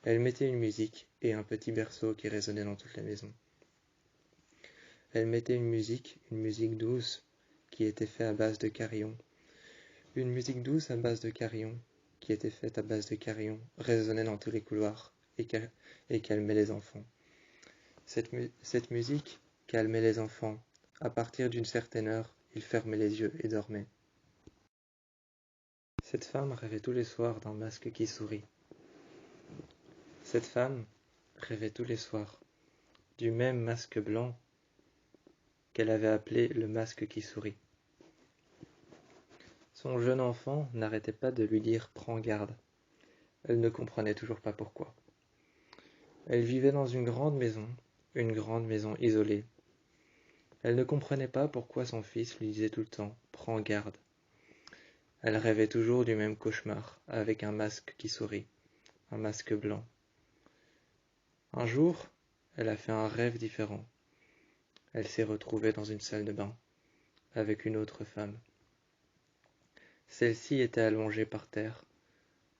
Elle mettait une musique et un petit berceau qui résonnait dans toute la maison. Elle mettait une musique douce, qui était faite à base de carillons. Une musique douce à base de carillons, qui était faite à base de carillons, résonnait dans tous les couloirs et calmait les enfants. Cette musique calmait les enfants. À partir d'une certaine heure, ils fermaient les yeux et dormaient. Cette femme rêvait tous les soirs d'un masque qui sourit. Cette femme rêvait tous les soirs du même masque blanc qu'elle avait appelé le masque qui sourit. Son jeune enfant n'arrêtait pas de lui dire « Prends garde ». Elle ne comprenait toujours pas pourquoi. Elle vivait dans une grande maison isolée. Elle ne comprenait pas pourquoi son fils lui disait tout le temps « Prends garde ». Elle rêvait toujours du même cauchemar, avec un masque qui sourit, un masque blanc. Un jour, elle a fait un rêve différent. Elle s'est retrouvée dans une salle de bain, avec une autre femme. Celle-ci était allongée par terre,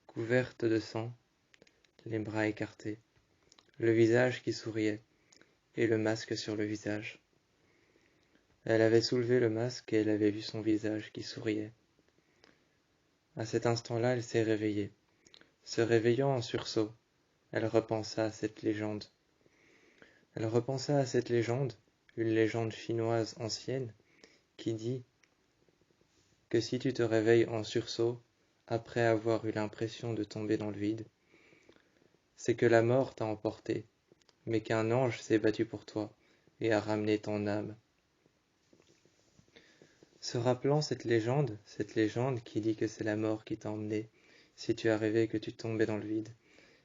couverte de sang, les bras écartés, le visage qui souriait, et le masque sur le visage. Elle avait soulevé le masque et elle avait vu son visage qui souriait. À cet instant-là, elle s'est réveillée. Se réveillant en sursaut, elle repensa à cette légende. Elle repensa à cette légende, une légende chinoise ancienne, qui dit que si tu te réveilles en sursaut, après avoir eu l'impression de tomber dans le vide, c'est que la mort t'a emporté, mais qu'un ange s'est battu pour toi et a ramené ton âme. Se rappelant cette légende qui dit que c'est la mort qui t'a emmené, si tu as rêvé que tu tombais dans le vide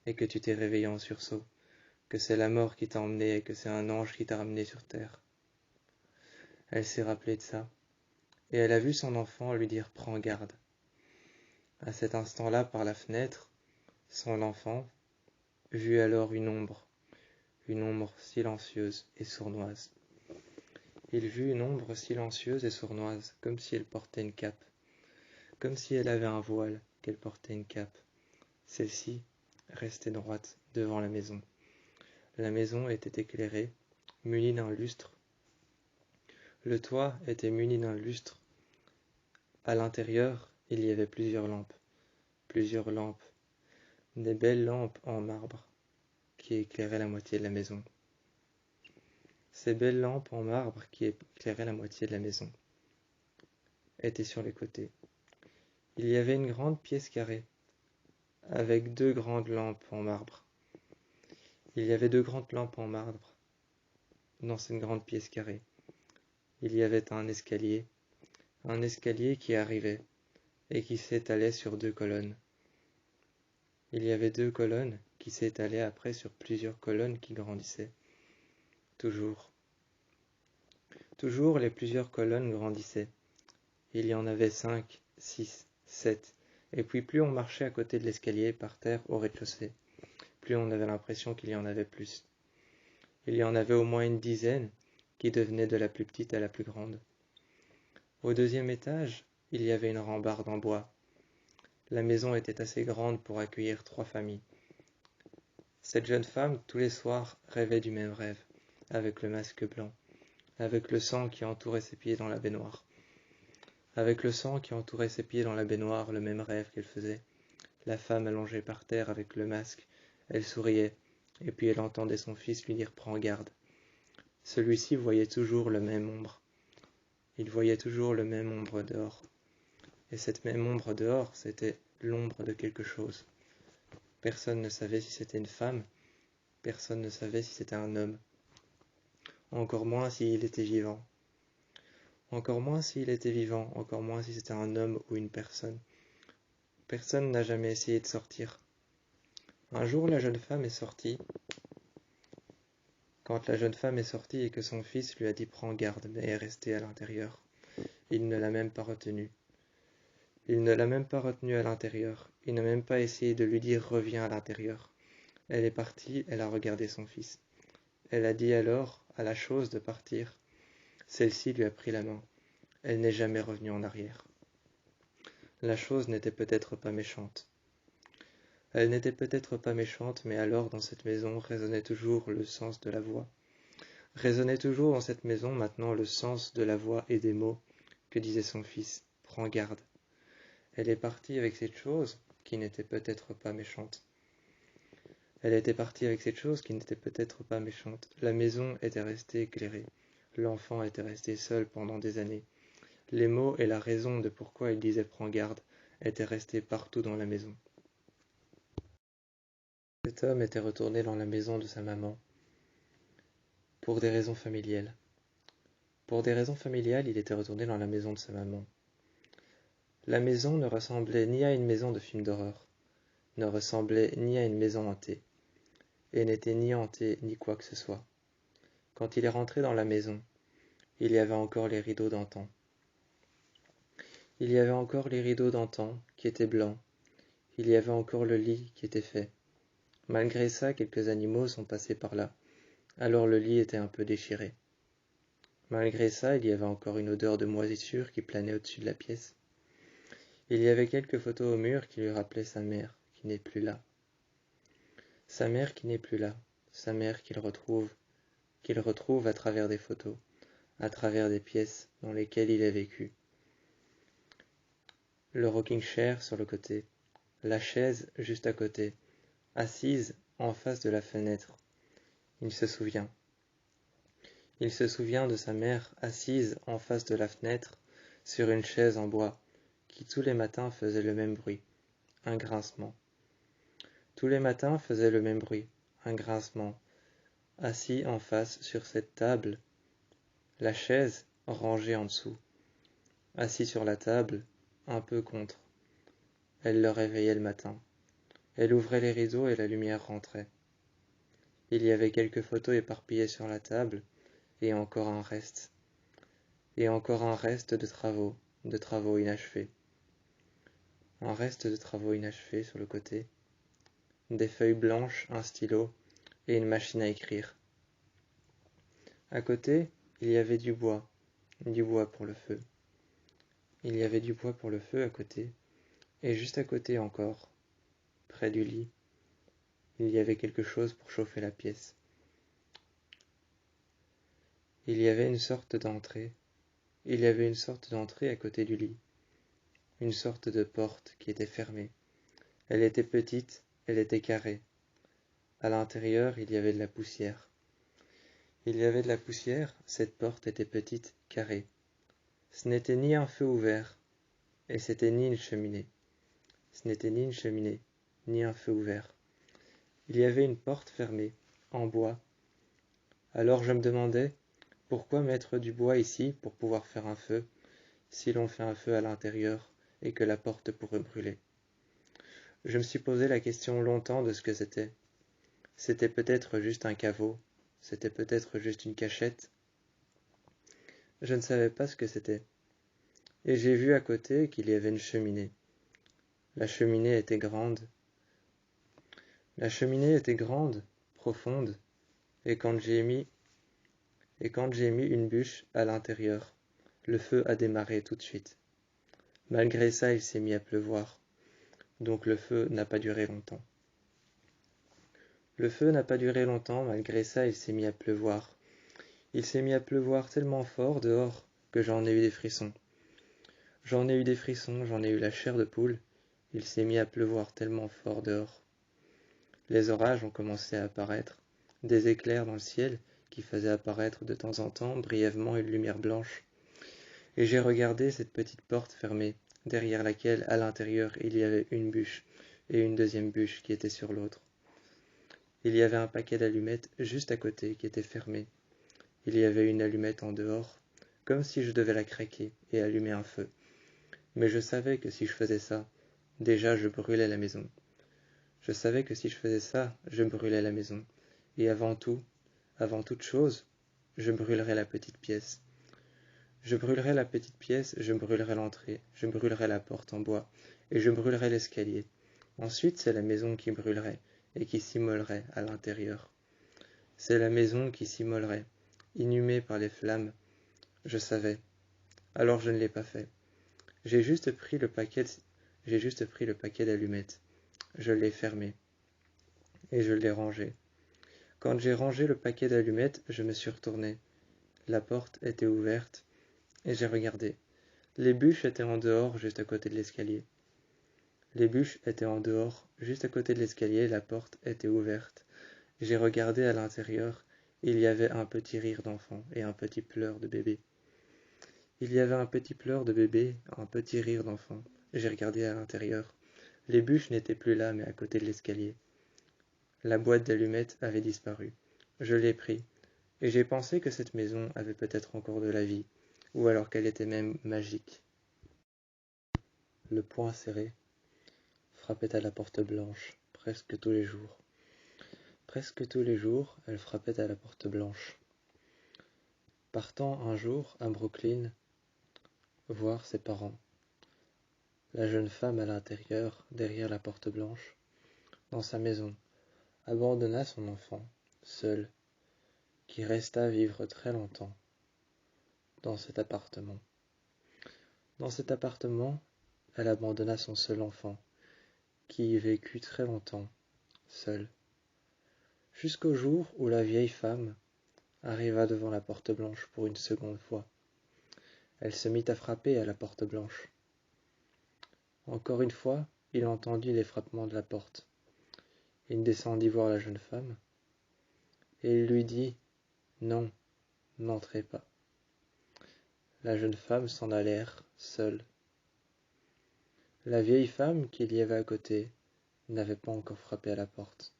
et que tu t'es réveillé en sursaut, que c'est la mort qui t'a emmené et que c'est un ange qui t'a ramené sur terre. Elle s'est rappelée de ça, et elle a vu son enfant lui dire « Prends garde ». À cet instant-là, par la fenêtre, son enfant vit alors une ombre silencieuse et sournoise. Il vit une ombre silencieuse et sournoise, comme si elle portait une cape, comme si elle avait un voile, qu'elle portait une cape. Celle-ci restait droite devant la maison. La maison était éclairée, munie d'un lustre. Le toit était muni d'un lustre. À l'intérieur, il y avait plusieurs lampes, des belles lampes en marbre qui éclairaient la moitié de la maison. Ces belles lampes en marbre qui éclairaient la moitié de la maison étaient sur les côtés. Il y avait une grande pièce carrée, avec deux grandes lampes en marbre. Il y avait deux grandes lampes en marbre dans cette grande pièce carrée. Il y avait un escalier qui arrivait et qui s'étalait sur deux colonnes. Il y avait deux colonnes qui s'étalaient après sur plusieurs colonnes qui grandissaient. Toujours Toujours les plusieurs colonnes grandissaient. Il y en avait 5, 6, 7, et puis plus on marchait à côté de l'escalier par terre au rez-de-chaussée, plus on avait l'impression qu'il y en avait plus. Il y en avait au moins une dizaine, qui devenaient de la plus petite à la plus grande. Au deuxième étage, il y avait une rambarde en bois. La maison était assez grande pour accueillir 3 familles. Cette jeune femme, tous les soirs, rêvait du même rêve, avec le masque blanc, avec le sang qui entourait ses pieds dans la baignoire. Avec le sang qui entourait ses pieds dans la baignoire, le même rêve qu'elle faisait. La femme allongée par terre avec le masque, elle souriait, et puis elle entendait son fils lui dire « Prends garde ». Celui-ci voyait toujours le même ombre. Il voyait toujours le même ombre dehors. Et cette même ombre dehors, c'était l'ombre de quelque chose. Personne ne savait si c'était une femme, personne ne savait si c'était un homme. Encore moins s'il était vivant. Encore moins s'il était vivant, encore moins si c'était un homme ou une personne. Personne n'a jamais essayé de sortir. Un jour, la jeune femme est sortie. Quand la jeune femme est sortie et que son fils lui a dit « Prends garde », mais est resté à l'intérieur. Il ne l'a même pas retenue. Il ne l'a même pas retenue à l'intérieur. Il n'a même pas essayé de lui dire « Reviens à l'intérieur ». Elle est partie, elle a regardé son fils. Elle a dit alors à la chose de partir. Celle-ci lui a pris la main. Elle n'est jamais revenue en arrière. La chose n'était peut-être pas méchante. Elle n'était peut-être pas méchante, mais alors dans cette maison résonnait toujours le sens de la voix. Résonnait toujours dans cette maison maintenant le sens de la voix et des mots que disait son fils. Prends garde. Elle est partie avec cette chose qui n'était peut-être pas méchante. Elle était partie avec cette chose qui n'était peut-être pas méchante. La maison était restée éclairée. L'enfant était resté seul pendant des années. Les mots et la raison de pourquoi il disait « Prends garde » étaient restés partout dans la maison. Cet homme était retourné dans la maison de sa maman pour des raisons familiales. Pour des raisons familiales, il était retourné dans la maison de sa maman. La maison ne ressemblait ni à une maison de film d'horreur, ne ressemblait ni à une maison hantée, et n'était ni hantée ni quoi que ce soit. Quand il est rentré dans la maison, il y avait encore les rideaux d'antan. Il y avait encore les rideaux d'antan qui étaient blancs. Il y avait encore le lit qui était fait. Malgré ça, quelques animaux sont passés par là. Alors le lit était un peu déchiré. Malgré ça, il y avait encore une odeur de moisissure qui planait au-dessus de la pièce. Il y avait quelques photos au mur qui lui rappelaient sa mère, qui n'est plus là. Sa mère qui n'est plus là. Sa mère qu'il retrouve à travers des photos, à travers des pièces dans lesquelles il a vécu. Le rocking chair sur le côté, la chaise juste à côté, assise en face de la fenêtre. Il se souvient. Il se souvient de sa mère assise en face de la fenêtre sur une chaise en bois qui tous les matins faisait le même bruit, un grincement. Tous les matins faisait le même bruit, un grincement. Assis en face sur cette table, la chaise rangée en dessous. Assis sur la table, un peu contre. Elle le réveillait le matin. Elle ouvrait les rideaux et la lumière rentrait. Il y avait quelques photos éparpillées sur la table, et encore un reste. Et encore un reste de travaux inachevés. Un reste de travaux inachevés sur le côté. Des feuilles blanches, un stylo, et une machine à écrire. À côté, il y avait du bois pour le feu. Il y avait du bois pour le feu à côté, et juste à côté encore, près du lit, il y avait quelque chose pour chauffer la pièce. Il y avait une sorte d'entrée à côté du lit, une sorte de porte qui était fermée. Elle était petite, elle était carrée. À l'intérieur, il y avait de la poussière. Il y avait de la poussière, cette porte était petite, carrée. Ce n'était ni un feu ouvert, et c'était ni une cheminée. Ce n'était ni une cheminée, ni un feu ouvert. Il y avait une porte fermée, en bois. Alors je me demandais, pourquoi mettre du bois ici pour pouvoir faire un feu, si l'on fait un feu à l'intérieur et que la porte pourrait brûler? Je me suis posé la question longtemps de ce que c'était. C'était peut-être juste un caveau, c'était peut-être juste une cachette. Je ne savais pas ce que c'était. Et j'ai vu à côté qu'il y avait une cheminée. La cheminée était grande. La cheminée était grande, profonde, et quand j'ai mis une bûche à l'intérieur, le feu a démarré tout de suite. Malgré ça, il s'est mis à pleuvoir, donc le feu n'a pas duré longtemps. Le feu n'a pas duré longtemps, malgré ça, il s'est mis à pleuvoir. Il s'est mis à pleuvoir tellement fort dehors que j'en ai eu des frissons. J'en ai eu des frissons, j'en ai eu la chair de poule. Il s'est mis à pleuvoir tellement fort dehors. Les orages ont commencé à apparaître, des éclairs dans le ciel qui faisaient apparaître de temps en temps brièvement une lumière blanche. Et j'ai regardé cette petite porte fermée, derrière laquelle, à l'intérieur, il y avait une bûche, et une deuxième bûche qui était sur l'autre. Il y avait un paquet d'allumettes juste à côté qui était fermé. Il y avait une allumette en dehors, comme si je devais la craquer et allumer un feu. Mais je savais que si je faisais ça, déjà je brûlais la maison. Je savais que si je faisais ça, je brûlais la maison. Et avant toute chose, je brûlerais la petite pièce. Je brûlerais la petite pièce, je brûlerais l'entrée, je brûlerais la porte en bois, et je brûlerais l'escalier. Ensuite, c'est la maison qui brûlerait, et qui s'immolerait à l'intérieur. C'est la maison qui s'immolerait, inhumée par les flammes. Je savais. Alors je ne l'ai pas fait. J'ai juste pris le paquet d'allumettes. Je l'ai fermé. Et je l'ai rangé. Quand j'ai rangé le paquet d'allumettes, je me suis retourné. La porte était ouverte, et j'ai regardé. Les bûches étaient en dehors, juste à côté de l'escalier. Les bûches étaient en dehors, juste à côté de l'escalier, la porte était ouverte. J'ai regardé à l'intérieur, il y avait un petit rire d'enfant et un petit pleur de bébé. Il y avait un petit pleur de bébé, un petit rire d'enfant. J'ai regardé à l'intérieur. Les bûches n'étaient plus là, mais à côté de l'escalier. La boîte d'allumettes avait disparu. Je l'ai pris, et j'ai pensé que cette maison avait peut-être encore de la vie, ou alors qu'elle était même magique. Le poing serré frappait à la porte blanche, presque tous les jours. Presque tous les jours, elle frappait à la porte blanche. Partant un jour à Brooklyn voir ses parents, la jeune femme à l'intérieur, derrière la porte blanche, dans sa maison, abandonna son enfant, seul, qui resta vivre très longtemps dans cet appartement. Dans cet appartement, elle abandonna son seul enfant, qui y vécut très longtemps, seul, jusqu'au jour où la vieille femme arriva devant la porte blanche pour une seconde fois. Elle se mit à frapper à la porte blanche. Encore une fois, il entendit les frappements de la porte. Il descendit voir la jeune femme, et il lui dit « Non, n'entrez pas ». La jeune femme s'en allèrent, seule. La vieille femme qu'il y avait à côté n'avait pas encore frappé à la porte.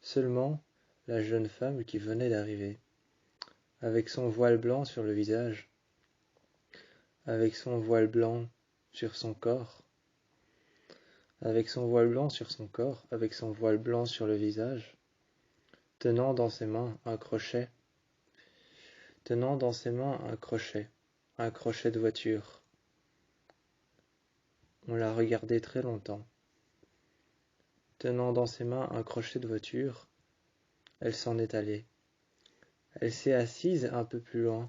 Seulement, la jeune femme qui venait d'arriver, avec son voile blanc sur le visage, avec son voile blanc sur son corps, avec son voile blanc sur son corps, avec son voile blanc sur le visage, tenant dans ses mains un crochet, un crochet de voiture. On l'a regardé très longtemps. Tenant dans ses mains un crochet de voiture, elle s'en est allée. Elle s'est assise un peu plus loin,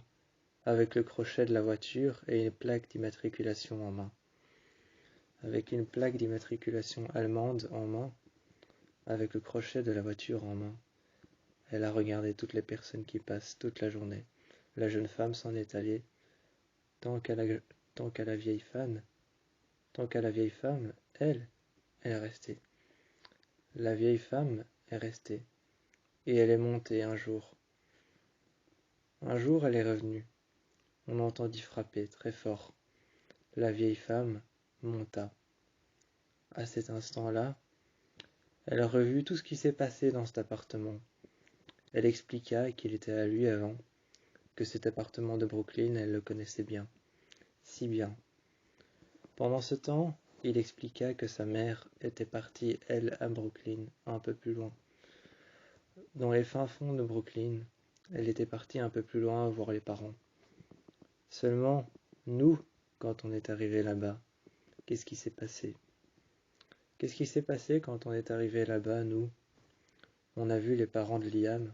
avec le crochet de la voiture et une plaque d'immatriculation en main. Avec une plaque d'immatriculation allemande en main, avec le crochet de la voiture en main. Elle a regardé toutes les personnes qui passent toute la journée. La jeune femme s'en est allée, tant qu'à la vieille femme, elle est restée. La vieille femme est restée, et elle est montée un jour. Un jour, elle est revenue. On entendit frapper très fort. La vieille femme monta. À cet instant-là, elle a revu tout ce qui s'est passé dans cet appartement. Elle expliqua qu'il était à lui avant, que cet appartement de Brooklyn, elle le connaissait bien, si bien. Pendant ce temps, il expliqua que sa mère était partie, elle, à Brooklyn, un peu plus loin. Dans les fins fonds de Brooklyn, elle était partie un peu plus loin voir les parents. Seulement, nous, quand on est arrivé là-bas, qu'est-ce qui s'est passé? Qu'est-ce qui s'est passé quand on est arrivé là-bas, nous? On a vu les parents de Liam,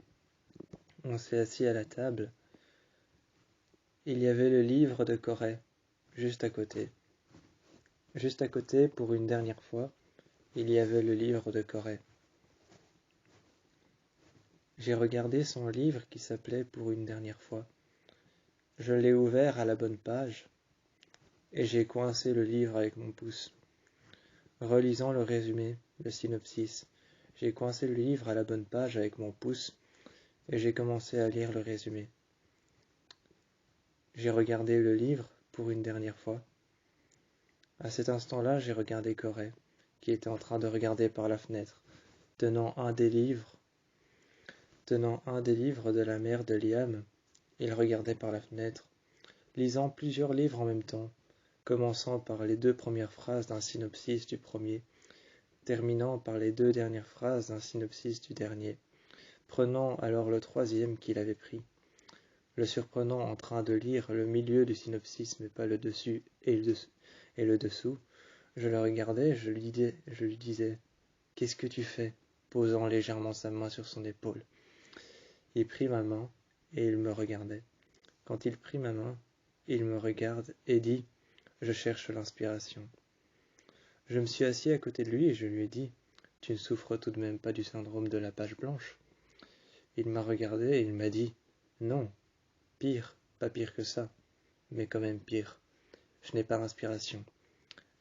on s'est assis à la table. Il y avait le livre de Corée, juste à côté. Juste à côté, pour une dernière fois, il y avait le livre de Corée. J'ai regardé son livre qui s'appelait Pour une dernière fois. Je l'ai ouvert à la bonne page et j'ai coincé le livre avec mon pouce. Relisant le résumé, le synopsis, j'ai coincé le livre à la bonne page avec mon pouce et j'ai commencé à lire le résumé. J'ai regardé le livre pour une dernière fois. À cet instant-là, j'ai regardé Corée, qui était en train de regarder par la fenêtre, tenant un des livres de la mère de Liam. Il regardait par la fenêtre, lisant plusieurs livres en même temps, commençant par les 2 premières phrases d'un synopsis du premier, terminant par les 2 dernières phrases d'un synopsis du dernier, prenant alors le 3e qu'il avait pris, le surprenant en train de lire le milieu du synopsis mais pas le dessus et le dessous. Je le regardais, je lui disais « Qu'est-ce que tu fais ?» posant légèrement sa main sur son épaule. Il prit ma main et il me regardait. Quand il prit ma main, il me regarde et dit « Je cherche l'inspiration ». Je me suis assis à côté de lui et je lui ai dit « Tu ne souffres tout de même pas du syndrome de la page blanche ?» Il m'a regardé et il m'a dit « Non, pire, pas pire que ça, mais quand même pire. Je n'ai pas d'inspiration.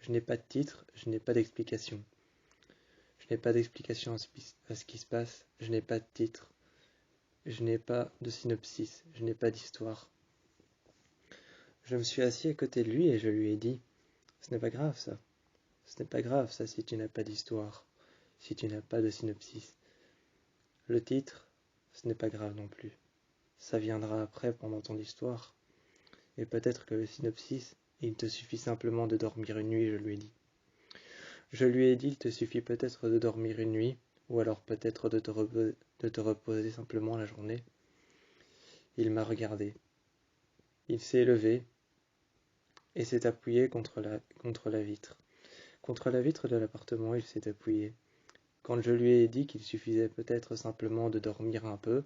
Je n'ai pas de titre, je n'ai pas d'explication. Je n'ai pas d'explication à ce qui se passe, je n'ai pas de titre. Je n'ai pas de synopsis, je n'ai pas d'histoire. » Je me suis assis à côté de lui et je lui ai dit « Ce n'est pas grave ça. Ce n'est pas grave ça si tu n'as pas d'histoire, si tu n'as pas de synopsis. Le titre, ce n'est pas grave non plus. Ça viendra après pendant ton histoire. Et peut-être que le synopsis, il te suffit simplement de dormir une nuit, je lui ai dit. Je lui ai dit, il te suffit peut-être de dormir une nuit, ou alors peut-être de te reposer simplement la journée. Il m'a regardé. Il s'est levé et s'est appuyé contre la vitre. Contre la vitre de l'appartement, il s'est appuyé. Quand je lui ai dit qu'il suffisait peut-être simplement de dormir un peu,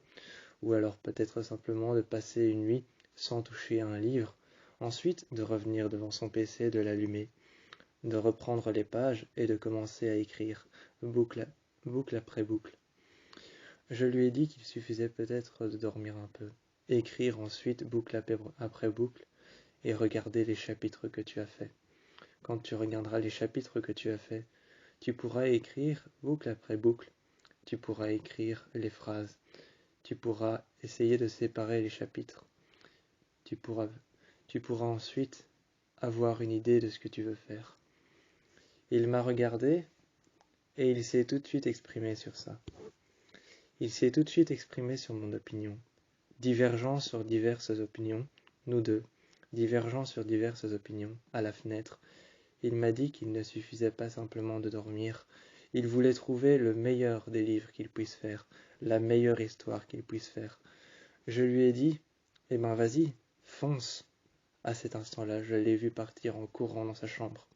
ou alors peut-être simplement de passer une nuit sans toucher à un livre, ensuite de revenir devant son PC, de l'allumer, de reprendre les pages et de commencer à écrire, boucle après boucle. Je lui ai dit qu'il suffisait peut-être de dormir un peu, écrire ensuite boucle après boucle et regarder les chapitres que tu as faits. Quand tu regarderas les chapitres que tu as faits, tu pourras écrire boucle après boucle, tu pourras écrire les phrases, tu pourras essayer de séparer les chapitres, tu pourras ensuite avoir une idée de ce que tu veux faire. Il m'a regardé et il s'est tout de suite exprimé sur ça. Il s'est tout de suite exprimé sur mon opinion. Divergents sur diverses opinions, nous deux, divergents sur diverses opinions, à la fenêtre. Il m'a dit qu'il ne suffisait pas simplement de dormir, il voulait trouver le meilleur des livres qu'il puisse faire, la meilleure histoire qu'il puisse faire. Je lui ai dit, eh ben vas-y, fonce. À cet instant-là, je l'ai vu partir en courant dans sa chambre.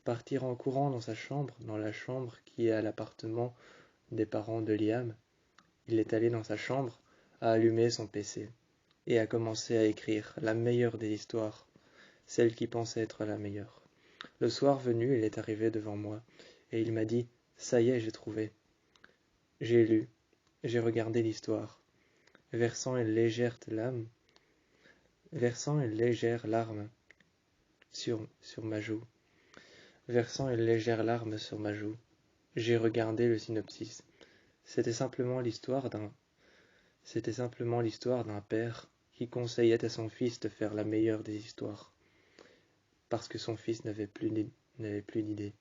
Partir en courant dans sa chambre, dans la chambre qui est à l'appartement des parents de Liam. Il est allé dans sa chambre, a allumé son PC et a commencé à écrire la meilleure des histoires, celle qui pensait être la meilleure. Le soir venu, il est arrivé devant moi et il m'a dit « Ça y est, j'ai trouvé ». J'ai lu, j'ai regardé l'histoire, versant une légère larme sur ma joue. Versant une légère larme sur ma joue, j'ai regardé le synopsis. C'était simplement l'histoire d'un père qui conseillait à son fils de faire la meilleure des histoires, parce que son fils n'avait plus d'idées.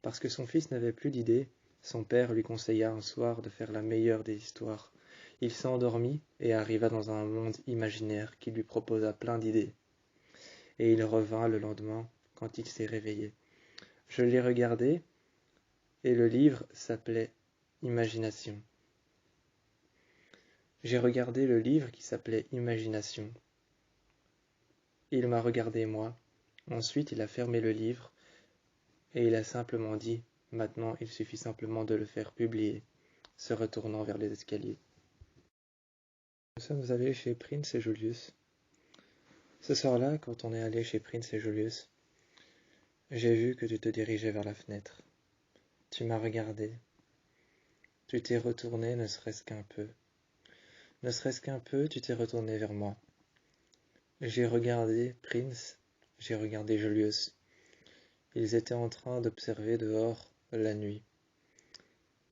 Parce que son fils n'avait plus d'idées, son père lui conseilla un soir de faire la meilleure des histoires. Il s'endormit et arriva dans un monde imaginaire qui lui proposa plein d'idées. Et il revint le lendemain quand il s'est réveillé. Je l'ai regardé et le livre s'appelait Imagination. J'ai regardé le livre qui s'appelait Imagination. Il m'a regardé moi. Ensuite, il a fermé le livre et il a simplement dit « Maintenant, il suffit simplement de le faire publier », se retournant vers les escaliers. Nous sommes allés chez Prince et Julius. Ce soir-là, quand on est allé chez Prince et Julius, j'ai vu que tu te dirigeais vers la fenêtre. Tu m'as regardé. Tu t'es retourné ne serait-ce qu'un peu. Ne serait-ce qu'un peu, tu t'es retourné vers moi. J'ai regardé Prince, j'ai regardé Julius. Ils étaient en train d'observer dehors la nuit.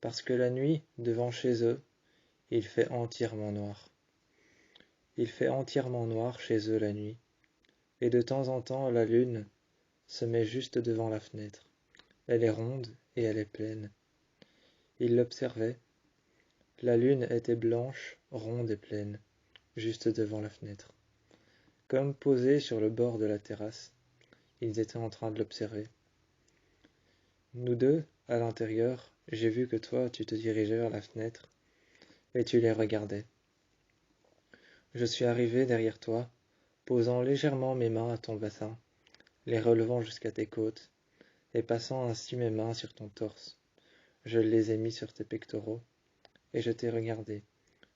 Parce que la nuit, devant chez eux, il fait entièrement noir. Il fait entièrement noir chez eux la nuit. Et de temps en temps, la lune se met juste devant la fenêtre. Elle est ronde et elle est pleine. Ils l'observaient. La lune était blanche, ronde et pleine, juste devant la fenêtre. Comme posés sur le bord de la terrasse, ils étaient en train de l'observer. Nous deux, à l'intérieur, j'ai vu que toi, tu te dirigeais vers la fenêtre et tu les regardais. Je suis arrivé derrière toi, posant légèrement mes mains à ton bassin, les relevant jusqu'à tes côtes, et passant ainsi mes mains sur ton torse. Je les ai mis sur tes pectoraux, et je t'ai regardé,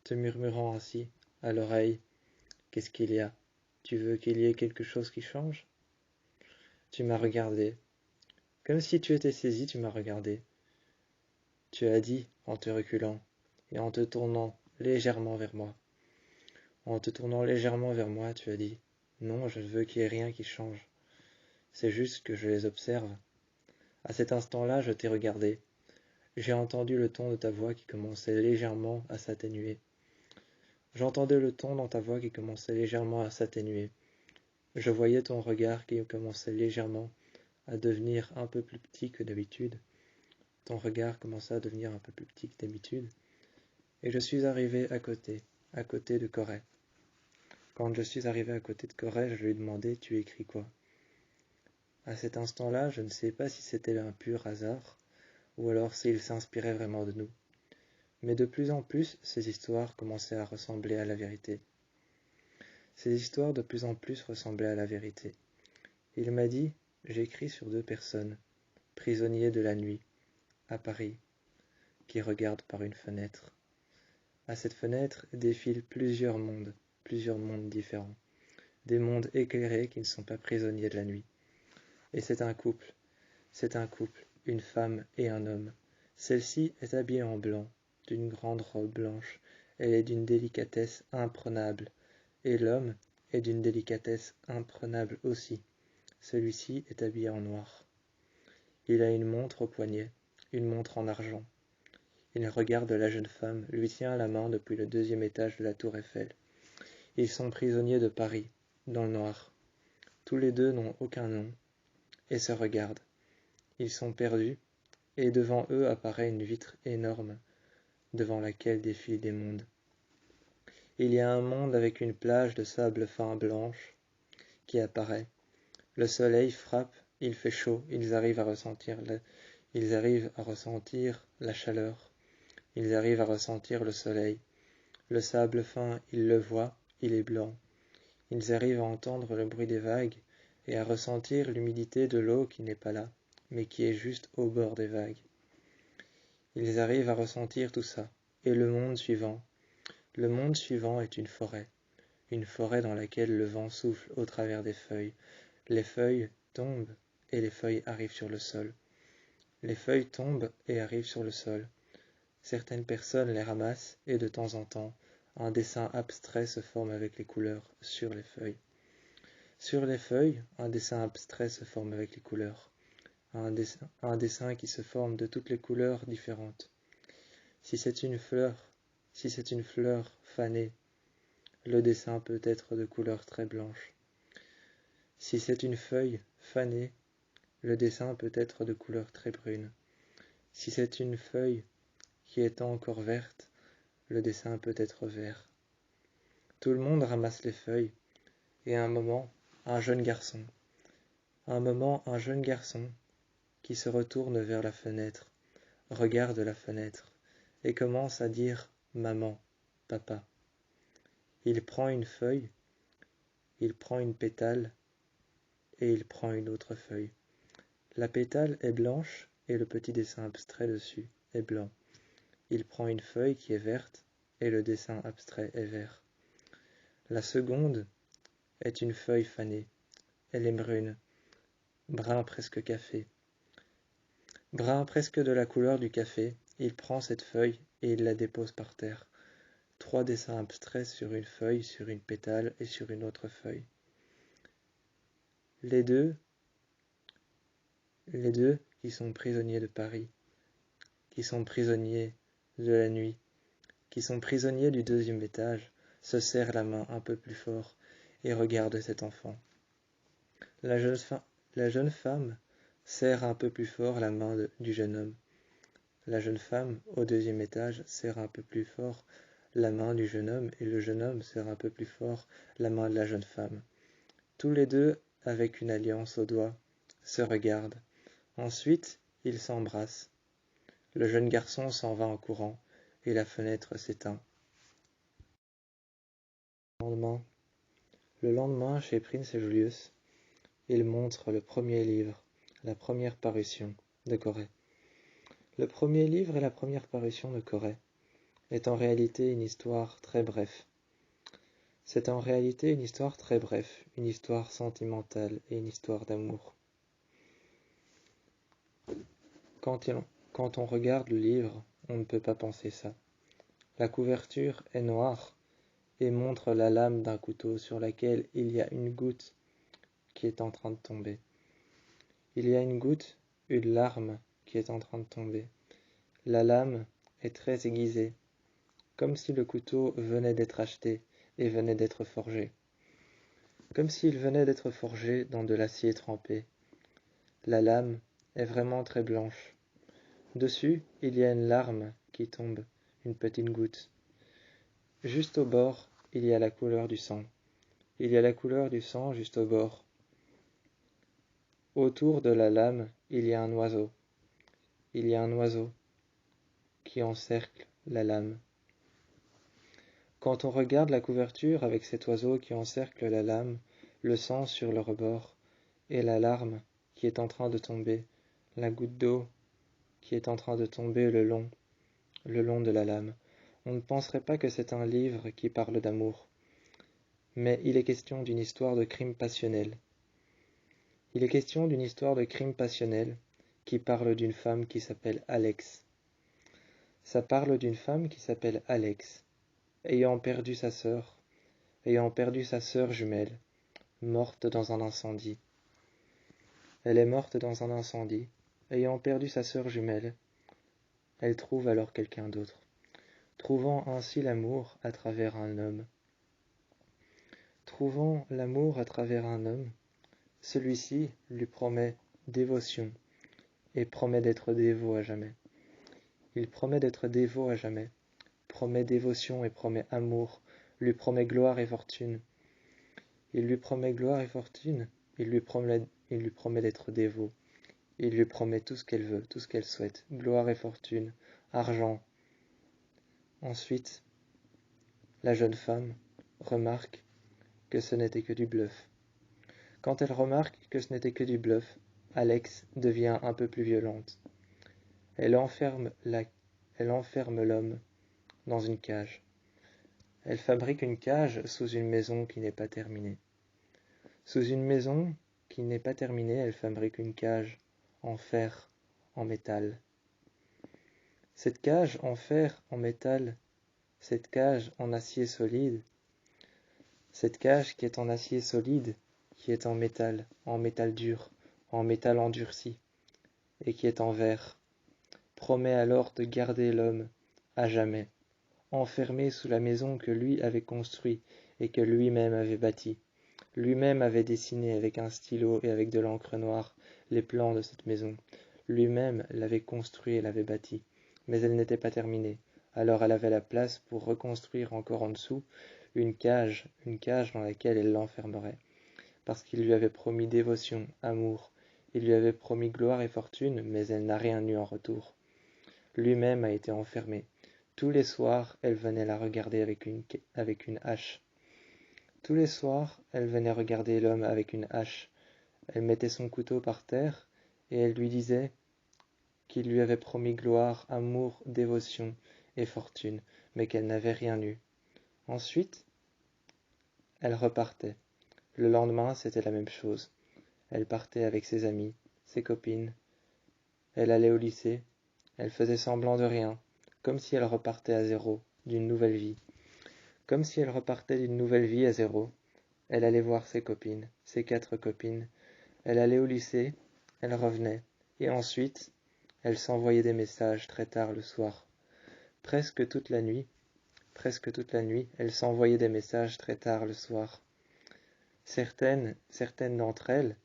te murmurant ainsi, à l'oreille, « Qu'est-ce qu'il y a? Tu veux qu'il y ait quelque chose qui change ?» Tu m'as regardé. Comme si tu étais saisi, tu m'as regardé. Tu as dit, en te reculant, et en te tournant légèrement vers moi. En te tournant légèrement vers moi, tu as dit, « Non, je ne veux qu'il y ait rien qui change. C'est juste que je les observe. » À cet instant-là, je t'ai regardé. J'ai entendu le ton de ta voix qui commençait légèrement à s'atténuer. J'entendais le ton dans ta voix qui commençait légèrement à s'atténuer. Je voyais ton regard qui commençait légèrement à devenir un peu plus petit que d'habitude. Ton regard commençait à devenir un peu plus petit que d'habitude. Et je suis arrivé à côté de Corée. Quand je suis arrivé à côté de Corée, je lui ai demandé « Tu écris quoi ?» À cet instant-là, je ne sais pas si c'était un pur hasard, ou alors s'il s'inspirait vraiment de nous. Mais de plus en plus, ces histoires commençaient à ressembler à la vérité. Ces histoires de plus en plus ressemblaient à la vérité. Il m'a dit, j'écris sur deux personnes, prisonniers de la nuit, à Paris, qui regardent par une fenêtre. À cette fenêtre défilent plusieurs mondes différents, des mondes éclairés qui ne sont pas prisonniers de la nuit. Et c'est un couple, une femme et un homme. Celle-ci est habillée en blanc, d'une grande robe blanche, elle est d'une délicatesse imprenable, et l'homme est d'une délicatesse imprenable aussi. Celui-ci est habillé en noir. Il a une montre au poignet, une montre en argent. Il regarde la jeune femme, lui tient la main depuis le 2e étage de la tour Eiffel. Ils sont prisonniers de Paris, dans le noir. Tous les deux n'ont aucun nom, et se regardent. Ils sont perdus, et devant eux apparaît une vitre énorme, devant laquelle défilent des mondes. Il y a un monde avec une plage de sable fin blanche qui apparaît. Le soleil frappe, il fait chaud, ils arrivent à ressentir la chaleur, ils arrivent à ressentir le soleil. Le sable fin, ils le voient, il est blanc. Ils arrivent à entendre le bruit des vagues et à ressentir l'humidité de l'eau qui n'est pas là, mais qui est juste au bord des vagues. Ils arrivent à ressentir tout ça. Et le monde suivant est une forêt dans laquelle le vent souffle au travers des feuilles. Les feuilles tombent et les feuilles arrivent sur le sol. Les feuilles tombent et arrivent sur le sol. Certaines personnes les ramassent et de temps en temps, un dessin abstrait se forme avec les couleurs sur les feuilles. Sur les feuilles, un dessin abstrait se forme avec les couleurs. Un dessin qui se forme de toutes les couleurs différentes. Si c'est une fleur fanée, le dessin peut être de couleur très blanche. Si c'est une feuille fanée, le dessin peut être de couleur très brune. Si c'est une feuille qui est encore verte, le dessin peut être vert. Tout le monde ramasse les feuilles, et à un moment, un jeune garçon qui se retourne vers la fenêtre, regarde la fenêtre, et commence à dire « Maman, papa ». Il prend une feuille, Il prend une pétale et il prend une autre feuille. La pétale est blanche et le petit dessin abstrait dessus est blanc. Il prend une feuille qui est verte et le dessin abstrait est vert. La seconde est une feuille fanée. Elle est brune, brun presque café. Brun presque de la couleur du café, il prend cette feuille et il la dépose par terre. 3 dessins abstraits sur une feuille, sur une pétale et sur une autre feuille. Les deux qui sont prisonniers de Paris, qui sont prisonniers de la nuit, qui sont prisonniers du 2e étage, se serrent la main un peu plus fort et regardent cet enfant. La jeune femme serre un peu plus fort la main du jeune homme. La jeune femme, au 2e étage, serre un peu plus fort la main du jeune homme et le jeune homme serre un peu plus fort la main de la jeune femme. Tous les deux, avec une alliance au doigt, se regardent. Ensuite, ils s'embrassent. Le jeune garçon s'en va en courant et la fenêtre s'éteint. Le lendemain, chez Prince et Julius, ils montrent le premier livre, la première parution de Corée. Le premier livre et la première parution de Corée est en réalité une histoire très brève. C'est en réalité une histoire très brève, une histoire sentimentale et une histoire d'amour. Quand on regarde le livre, on ne peut pas penser ça. La couverture est noire et montre la lame d'un couteau sur laquelle il y a une goutte qui est en train de tomber. Il y a une goutte, une larme qui est en train de tomber. La lame est très aiguisée, comme si le couteau venait d'être acheté et venait d'être forgé. Comme s'il venait d'être forgé dans de l'acier trempé. La lame est vraiment très blanche. Dessus, il y a une larme qui tombe, une petite goutte. Juste au bord, il y a la couleur du sang. Il y a la couleur du sang juste au bord. Autour de la lame, il y a un oiseau. Il y a un oiseau qui encercle la lame. Quand on regarde la couverture avec cet oiseau qui encercle la lame, le sang sur le rebord, et la larme qui est en train de tomber, la goutte d'eau qui est en train de tomber le long de la lame, on ne penserait pas que c'est un livre qui parle d'amour. Mais il est question d'une histoire de crime passionnel. Il est question d'une histoire de crime passionnel qui parle d'une femme qui s'appelle Alex. Ça parle d'une femme qui s'appelle Alex, ayant perdu sa sœur jumelle, morte dans un incendie. Elle est morte dans un incendie, ayant perdu sa sœur jumelle. Elle trouve alors quelqu'un d'autre, trouvant ainsi l'amour à travers un homme. Trouvant l'amour à travers un homme, celui-ci lui promet dévotion et promet d'être dévot à jamais. Il promet d'être dévot à jamais, promet dévotion et promet amour, lui promet gloire et fortune. Il lui promet gloire et fortune, il lui promet d'être dévot. Il lui promet tout ce qu'elle veut, tout ce qu'elle souhaite, gloire et fortune, argent. Ensuite, la jeune femme remarque que ce n'était que du bluff. Quand elle remarque que ce n'était que du bluff, Alex devient un peu plus violente. Elle enferme l'homme dans une cage. Elle fabrique une cage sous une maison qui n'est pas terminée. Sous une maison qui n'est pas terminée, elle fabrique une cage en fer, en métal. Cette cage en fer, en métal, cette cage en acier solide, cette cage qui est en acier solide, qui est en métal dur, en métal endurci, et qui est en verre, promet alors de garder l'homme à jamais, enfermé sous la maison que lui avait construite et que lui-même avait bâtie. Lui-même avait dessiné avec un stylo et avec de l'encre noire les plans de cette maison. Lui-même l'avait construit et l'avait bâtie. Mais elle n'était pas terminée. Alors elle avait la place pour reconstruire encore en dessous une cage dans laquelle elle l'enfermerait. Parce qu'il lui avait promis dévotion, amour, il lui avait promis gloire et fortune, mais elle n'a rien eu en retour. Lui-même a été enfermé. Tous les soirs, elle venait la regarder avec une hache. Tous les soirs, elle venait regarder l'homme avec une hache. Elle mettait son couteau par terre, et elle lui disait qu'il lui avait promis gloire, amour, dévotion et fortune, mais qu'elle n'avait rien eu. Ensuite, elle repartait. Le lendemain, c'était la même chose. Elle partait avec ses amis, ses copines. Elle allait au lycée. Elle faisait semblant de rien, comme si elle repartait à zéro, d'une nouvelle vie. Comme si elle repartait d'une nouvelle vie à zéro. Elle allait voir ses copines, ses 4 copines. Elle allait au lycée, elle revenait. Et ensuite, elle s'envoyait des messages très tard le soir. Presque toute la nuit, elle s'envoyait des messages très tard le soir. Certaines d'entre elles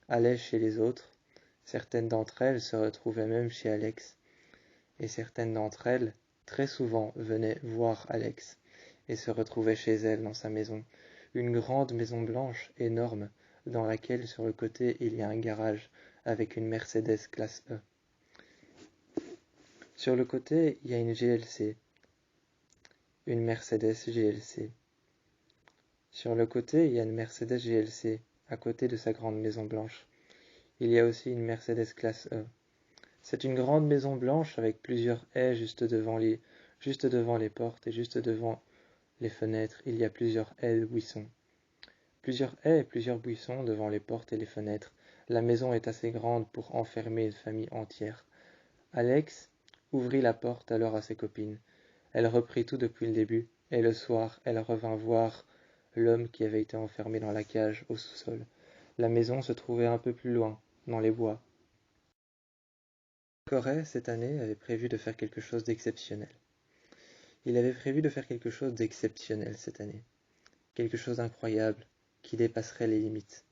allaient chez les autres. Certaines d'entre elles se retrouvaient même chez Alex. Et certaines d'entre elles, très souvent, venaient voir Alex et se retrouvaient chez elle dans sa maison. Une grande maison blanche, énorme, dans laquelle sur le côté il y a un garage avec une Mercedes classe E. Sur le côté, il y a une GLC, une Mercedes GLC. Sur le côté, il y a une Mercedes GLC, à côté de sa grande maison blanche. Il y a aussi une Mercedes classe E. C'est une grande maison blanche avec plusieurs haies juste devant les portes et juste devant les fenêtres. Il y a plusieurs haies de buissons. Plusieurs haies et plusieurs buissons devant les portes et les fenêtres. La maison est assez grande pour enfermer une famille entière. Alex ouvrit la porte alors à ses copines. Elle reprit tout depuis le début, et le soir, elle revint voir l'homme qui avait été enfermé dans la cage au sous-sol. La maison se trouvait un peu plus loin, dans les bois. Corey, cette année, avait prévu de faire quelque chose d'exceptionnel. Il avait prévu de faire quelque chose d'exceptionnel cette année. Quelque chose d'incroyable, qui dépasserait les limites.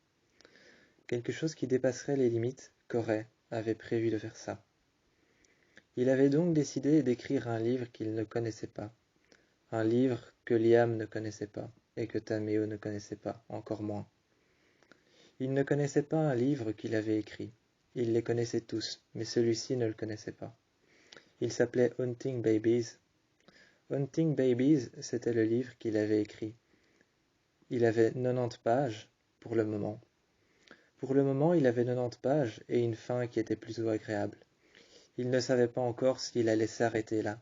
Quelque chose qui dépasserait les limites, Corey avait prévu de faire ça. Il avait donc décidé d'écrire un livre qu'il ne connaissait pas. Un livre que Liam ne connaissait pas, et que Tameo ne connaissait pas, encore moins. Il ne connaissait pas un livre qu'il avait écrit. Il les connaissait tous, mais celui-ci ne le connaissait pas. Il s'appelait Hunting Babies. Hunting Babies, c'était le livre qu'il avait écrit. Il avait 90 pages, pour le moment. Pour le moment, il avait 90 pages et une fin qui était plutôt agréable. Il ne savait pas encore s'il allait s'arrêter là,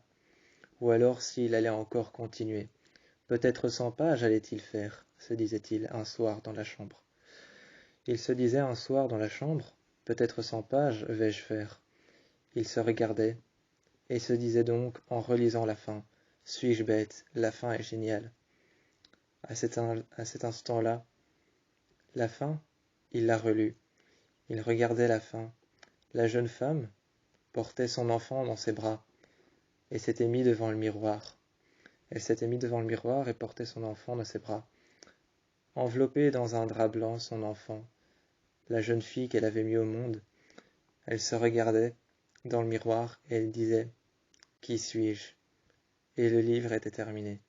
ou alors s'il allait encore continuer. Peut-être 100 pages allait-il faire, se disait-il un soir dans la chambre. Il se disait un soir dans la chambre, peut-être 100 pages vais-je faire. Il se regardait, et se disait donc, en relisant la fin, suis-je bête, la fin est géniale. À cet instant-là, la fin, il la relut. Il regardait la fin. La jeune femme portait son enfant dans ses bras, et s'était mise devant le miroir. Elle s'était mise devant le miroir et portait son enfant dans ses bras. Enveloppée dans un drap blanc, son enfant, la jeune fille qu'elle avait mis au monde, elle se regardait dans le miroir et elle disait « Qui suis-je » et le livre était terminé.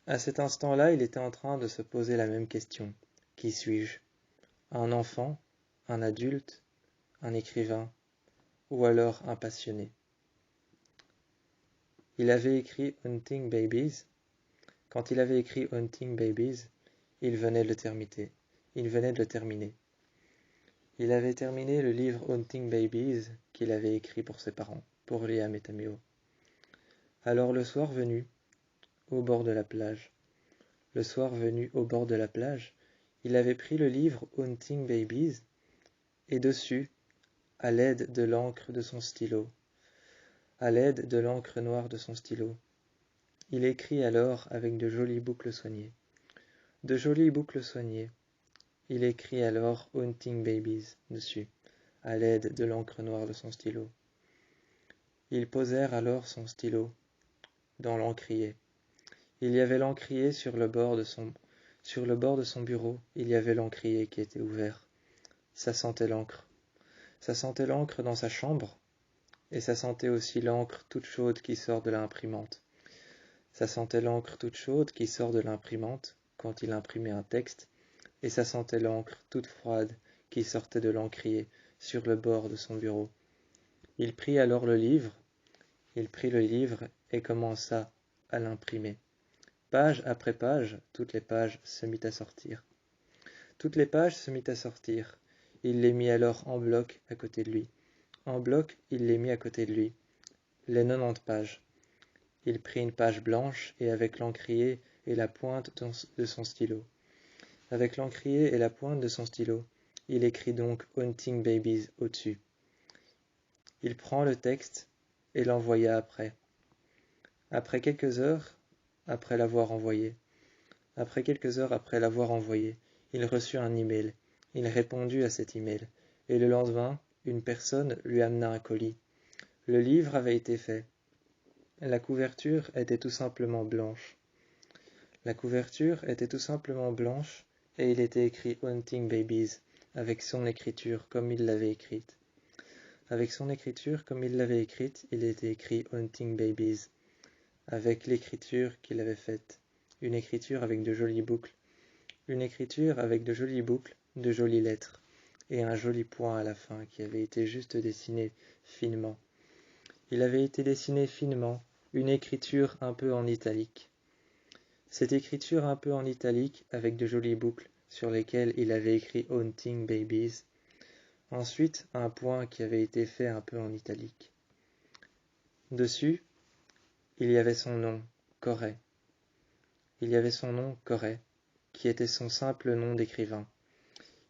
À cet instant-là, il était en train de se poser la même question. Qui suis-je? Un enfant? Un adulte? Un écrivain? Ou alors un passionné? Il avait écrit Hunting Babies. Quand il avait écrit Hunting Babies, il venait de le terminer. Il avait terminé le livre Hunting Babies qu'il avait écrit pour ses parents, pour Liam et Tameo. Alors le soir venu, au bord de la plage, il avait pris le livre Hunting Babies et dessus, à l'aide de l'encre de son stylo, à l'aide de l'encre noire de son stylo, il écrit alors avec de jolies boucles soignées. De jolies boucles soignées. Il écrit alors Hunting Babies dessus, à l'aide de l'encre noire de son stylo. Ils posèrent alors son stylo dans l'encrier. Il y avait l'encrier sur le bord de son bureau, il y avait l'encrier qui était ouvert. Ça sentait l'encre. Ça sentait l'encre dans sa chambre, et ça sentait aussi l'encre toute chaude qui sort de l'imprimante. Ça sentait l'encre toute chaude qui sort de l'imprimante quand il imprimait un texte, et ça sentait l'encre toute froide qui sortait de l'encrier sur le bord de son bureau. Il prit alors le livre et commença à l'imprimer. Page après page, toutes les pages se mit à sortir. Toutes les pages se mit à sortir. Il les mit alors en bloc à côté de lui. En bloc, il les mit à côté de lui. Les 90 pages. Il prit une page blanche et avec l'encrier et la pointe de son stylo. Avec l'encrier et la pointe de son stylo, il écrit donc Haunting Babies au-dessus. Il prend le texte et l'envoya après. Après quelques heures après l'avoir envoyé, il reçut un email. Il répondit à cet email. Et le lendemain, une personne lui amena un colis. Le livre avait été fait. La couverture était tout simplement blanche. La couverture était tout simplement blanche et il était écrit Haunting Babies avec son écriture comme il l'avait écrite. Avec son écriture comme il l'avait écrite, il était écrit Haunting Babies avec l'écriture qu'il avait faite. Une écriture avec de jolies boucles. Une écriture avec de jolies boucles, de jolies lettres et un joli point à la fin qui avait été juste dessiné finement. Il avait été dessiné finement, une écriture un peu en italique. Cette écriture un peu en italique avec de jolies boucles sur lesquelles il avait écrit Haunting Babies. Ensuite, un point qui avait été fait un peu en italique. Dessus, il y avait son nom, Corey. Il y avait son nom, Corey, qui était son simple nom d'écrivain.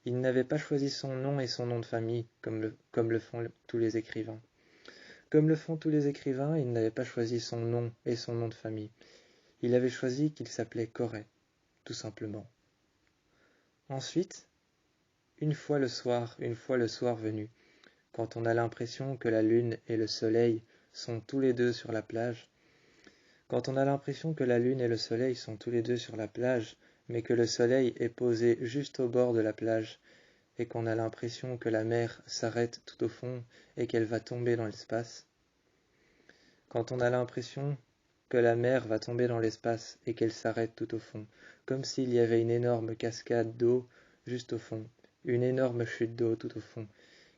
Il n'avait pas choisi son nom et son nom de famille, comme le font tous les écrivains. Comme le font tous les écrivains, il n'avait pas choisi son nom et son nom de famille. Il avait choisi qu'il s'appelait Corey, tout simplement. Ensuite, une fois le soir venu, quand on a l'impression que la lune et le soleil sont tous les deux sur la plage, mais que le soleil est posé juste au bord de la plage, et qu'on a l'impression que la mer s'arrête tout au fond et qu'elle va tomber dans l'espace. Quand on a l'impression que la mer va tomber dans l'espace et qu'elle s'arrête tout au fond, comme s'il y avait une énorme cascade d'eau juste au fond, une énorme chute d'eau tout au fond,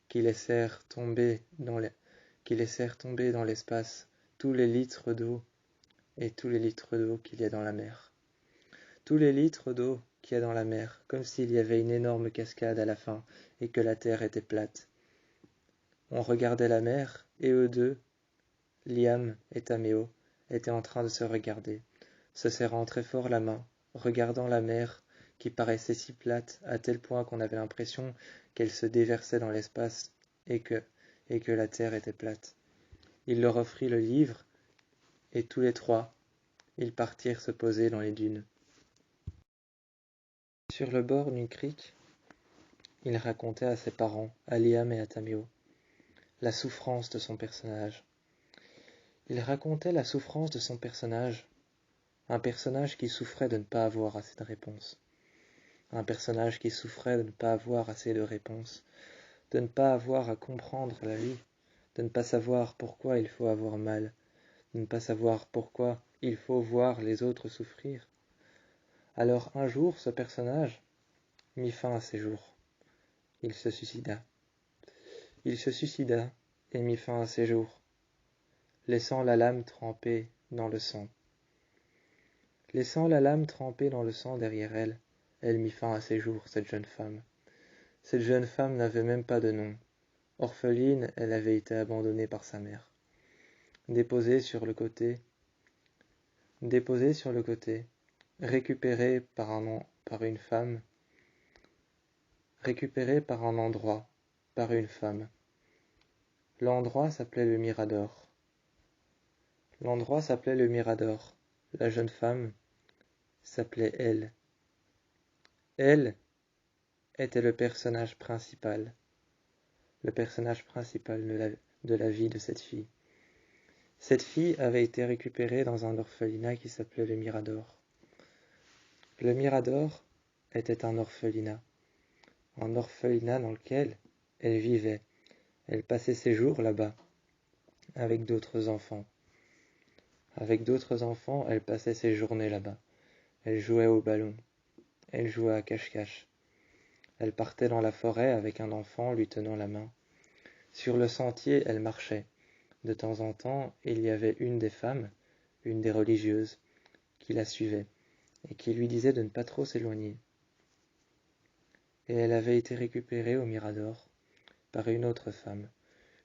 qui laissèrent tomber dans l'espace tous les litres d'eau et tous les litres d'eau qu'il y a dans la mer. Tous les litres d'eau qu'il y a dans la mer, comme s'il y avait une énorme cascade à la fin et que la terre était plate. On regardait la mer et eux deux, Liam et Tameo, étaient en train de se regarder, se serrant très fort la main, regardant la mer qui paraissait si plate à tel point qu'on avait l'impression qu'elle se déversait dans l'espace et que la terre était plate. Il leur offrit le livre et tous les trois, ils partirent se poser dans les dunes. Sur le bord d'une crique, il racontait à ses parents, à Liam et à Tameo, la souffrance de son personnage. Il racontait la souffrance de son personnage, un personnage qui souffrait de ne pas avoir assez de réponses. Un personnage qui souffrait de ne pas avoir assez de réponses, de ne pas avoir à comprendre la vie, de ne pas savoir pourquoi il faut avoir mal, de ne pas savoir pourquoi il faut voir les autres souffrir. Alors un jour, ce personnage mit fin à ses jours. Il se suicida. Il se suicida et mit fin à ses jours, laissant la lame trempée dans le sang. Laissant la lame trempée dans le sang derrière elle, elle mit fin à ses jours, cette jeune femme. Cette jeune femme n'avait même pas de nom. Orpheline, elle avait été abandonnée par sa mère. Déposée sur le côté, récupérée par une femme, récupérée par un endroit, par une femme. L'endroit s'appelait le Mirador. L'endroit s'appelait le Mirador. La jeune femme s'appelait Elle. Elle était le personnage principal de la vie de cette fille. Cette fille avait été récupérée dans un orphelinat qui s'appelait le Mirador. Le Mirador était un orphelinat dans lequel elle vivait. Elle passait ses jours là-bas, avec d'autres enfants. Avec d'autres enfants, elle passait ses journées là-bas. Elle jouait au ballon. Elle jouait à cache-cache. Elle partait dans la forêt avec un enfant lui tenant la main. Sur le sentier, elle marchait. De temps en temps, il y avait une des femmes, une des religieuses, qui qui la suivait, et qui lui disait de ne pas trop s'éloigner. Et elle avait été récupérée au Mirador par une autre femme,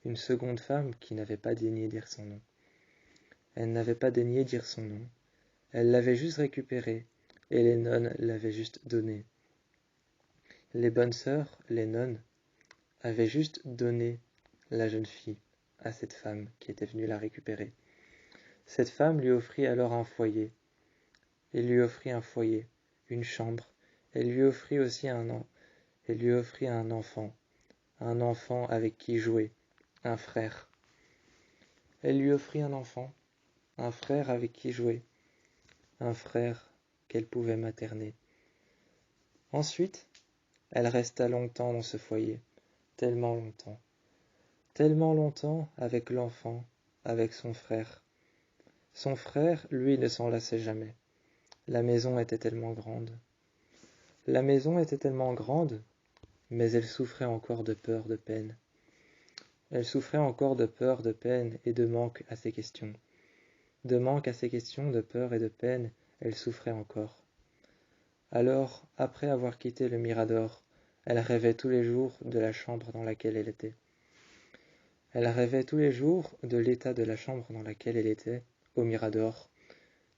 une seconde femme qui n'avait pas daigné dire son nom. Elle n'avait pas daigné dire son nom, elle l'avait juste récupérée, et les nonnes l'avaient juste donnée. Les bonnes sœurs, les nonnes, avaient juste donné la jeune fille à cette femme qui était venue la récupérer. Cette femme lui offrit alors un foyer. Elle lui offrit un foyer, une chambre. Elle lui offrit aussi un enfant avec qui jouer, un frère. Elle lui offrit un enfant, un frère avec qui jouer, un frère qu'elle pouvait materner. Ensuite, elle resta longtemps dans ce foyer, tellement longtemps avec l'enfant, avec son frère. Son frère, lui, ne s'en lassait jamais. La maison était tellement grande. La maison était tellement grande, mais elle souffrait encore de peur, de peine. Elle souffrait encore de peur, de peine et de manque à ses questions. De manque à ses questions, de peur et de peine, elle souffrait encore. Alors, après avoir quitté le Mirador, elle rêvait tous les jours de la chambre dans laquelle elle était. Elle rêvait tous les jours de l'état de la chambre dans laquelle elle était, au Mirador.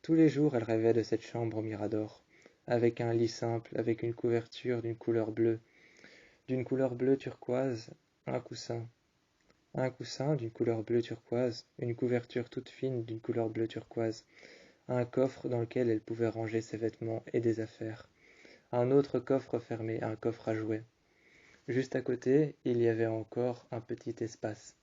Tous les jours, elle rêvait de cette chambre au Mirador, avec un lit simple, avec une couverture d'une couleur bleue turquoise, un coussin d'une couleur bleu turquoise, une couverture toute fine d'une couleur bleu turquoise, un coffre dans lequel elle pouvait ranger ses vêtements et des affaires, un autre coffre fermé, un coffre à jouets. Juste à côté, il y avait encore un petit espace.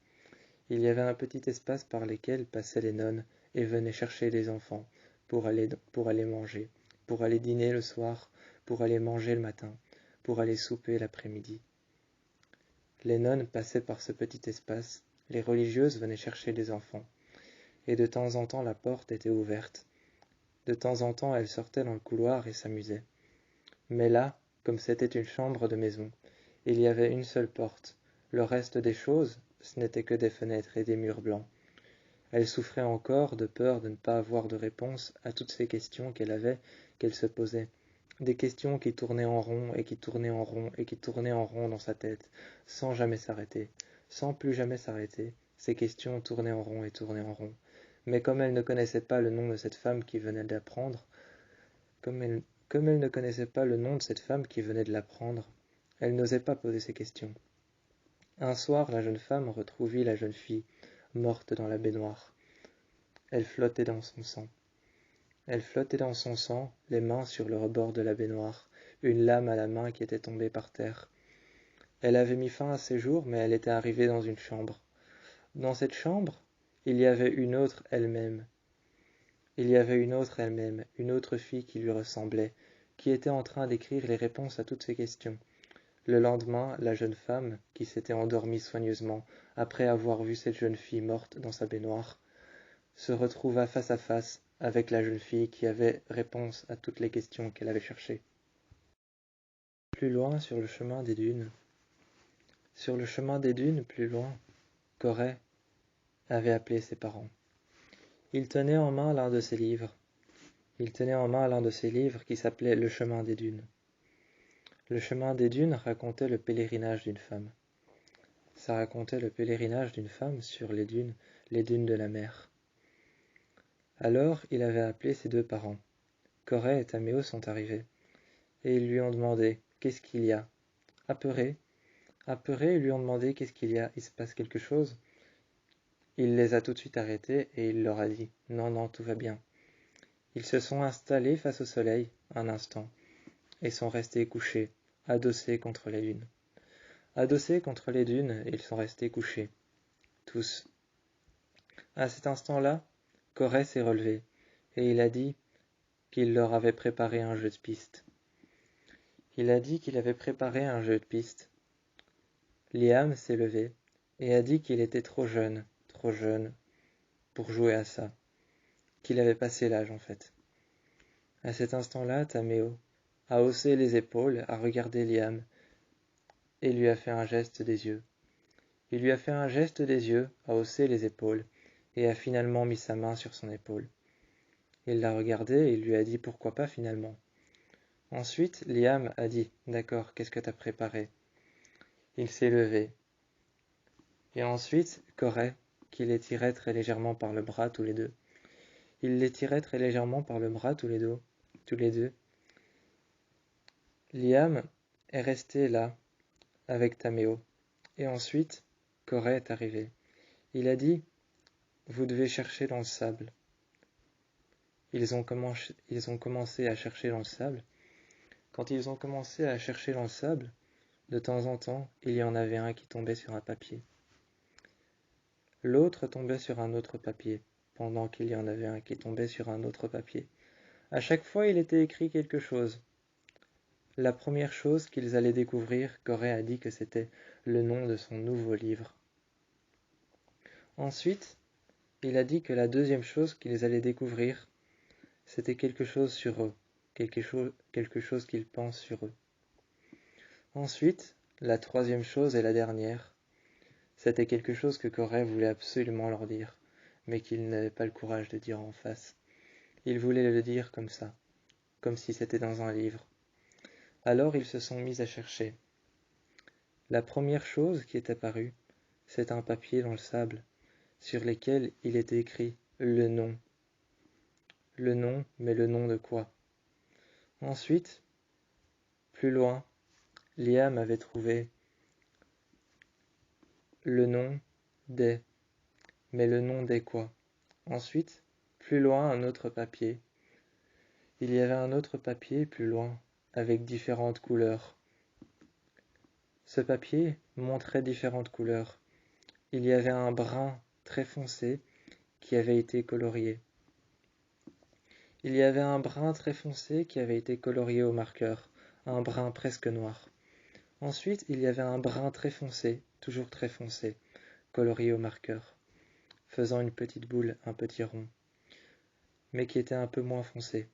Il y avait un petit espace par lequel passaient les nonnes et venaient chercher les enfants pour aller manger, pour aller dîner le soir, pour aller manger le matin, pour aller souper l'après-midi. Les nonnes passaient par ce petit espace, les religieuses venaient chercher les enfants, et de temps en temps la porte était ouverte. De temps en temps elles sortaient dans le couloir et s'amusaient. Mais là, comme c'était une chambre de maison, il y avait une seule porte. Le reste des choses, ce n'était que des fenêtres et des murs blancs. Elle souffrait encore de peur de ne pas avoir de réponse à toutes ces questions qu'elle se posait. Des questions qui tournaient en rond et qui tournaient en rond et qui tournaient en rond dans sa tête, sans jamais s'arrêter, sans plus jamais s'arrêter. Ces questions tournaient en rond et tournaient en rond. Mais comme elle ne connaissait pas le nom de cette femme qui venait d'apprendre, comme elle ne connaissait pas le nom de cette femme qui venait de l'apprendre, elle n'osait pas poser ces questions. Un soir, la jeune femme retrouvit la jeune fille, morte dans la baignoire. Elle flottait dans son sang. Elle flottait dans son sang, les mains sur le rebord de la baignoire, une lame à la main qui était tombée par terre. Elle avait mis fin à ses jours, mais elle était arrivée dans une chambre. Dans cette chambre, il y avait une autre elle-même. Il y avait une autre elle-même, une autre fille qui lui ressemblait, qui était en train d'écrire les réponses à toutes ces questions. Le lendemain, la jeune femme, qui s'était endormie soigneusement, après avoir vu cette jeune fille morte dans sa baignoire, se retrouva face à face avec la jeune fille qui avait réponse à toutes les questions qu'elle avait cherchées. Plus loin, sur le chemin des dunes, plus loin, Corée avait appelé ses parents. Il tenait en main l'un de ses livres. Qui s'appelait Le chemin des dunes. Le chemin des dunes racontait le pèlerinage d'une femme. Ça racontait le pèlerinage d'une femme sur les dunes de la mer. Alors il avait appelé ses deux parents. Corée et Taméo sont arrivés, et ils lui ont demandé « Qu'est-ce qu'il y a ?» Apeurés, ils lui ont demandé « Qu'est-ce qu'il y a ? Il se passe quelque chose ?» Il les a tout de suite arrêtés et il leur a dit « Non, non, tout va bien. » Ils se sont installés face au soleil, un instant, et sont restés couchés, adossés contre les dunes. Adossés contre les dunes, ils sont restés couchés, tous. À cet instant-là, Corée s'est relevé, et il a dit qu'il leur avait préparé un jeu de piste. Liam s'est levé et a dit qu'il était trop jeune pour jouer à ça, qu'il avait passé l'âge en fait. À cet instant-là, Taméo a haussé les épaules, a regardé Liam et lui a fait un geste des yeux. Il lui a fait un geste des yeux, a haussé les épaules et a finalement mis sa main sur son épaule. Il l'a regardé et lui a dit pourquoi pas finalement. Ensuite, Liam a dit d'accord, qu'est-ce que t'as préparé? Il s'est levé. Et ensuite, Corey, qui les tirait très légèrement par le bras tous les deux. Il les tirait très légèrement par le bras tous les deux. Liam est resté là avec Tameo. Et ensuite, Corey est arrivé. Il a dit vous devez chercher dans le sable. Ils ont commencé à chercher dans le sable. Quand ils ont commencé à chercher dans le sable, de temps en temps, il y en avait un qui tombait sur un papier. L'autre tombait sur un autre papier, pendant qu'il y en avait un qui tombait sur un autre papier. À chaque fois, il était écrit quelque chose. La première chose qu'ils allaient découvrir, Corey a dit que c'était le nom de son nouveau livre. Ensuite, il a dit que la deuxième chose qu'ils allaient découvrir, c'était quelque chose sur eux, quelque chose qu'ils pensent sur eux. Ensuite, la troisième chose et la dernière, c'était quelque chose que Corey voulait absolument leur dire, mais qu'il n'avait pas le courage de dire en face. Il voulait le dire comme ça, comme si c'était dans un livre. Alors ils se sont mis à chercher. La première chose qui est apparue, c'est un papier dans le sable, sur lequel il était écrit le nom. Le nom, mais le nom de quoi? Ensuite, plus loin, Liam avait trouvé le nom des. Mais le nom des quoi? Ensuite, plus loin, un autre papier. Il y avait un autre papier plus loin, avec différentes couleurs. Ce papier montrait différentes couleurs. Il y avait un brun très foncé qui avait été colorié. Il y avait un brun très foncé qui avait été colorié au marqueur, un brun presque noir. Ensuite, il y avait un brun très foncé, toujours très foncé, colorié au marqueur, faisant une petite boule, un petit rond, mais qui était un peu moins foncé.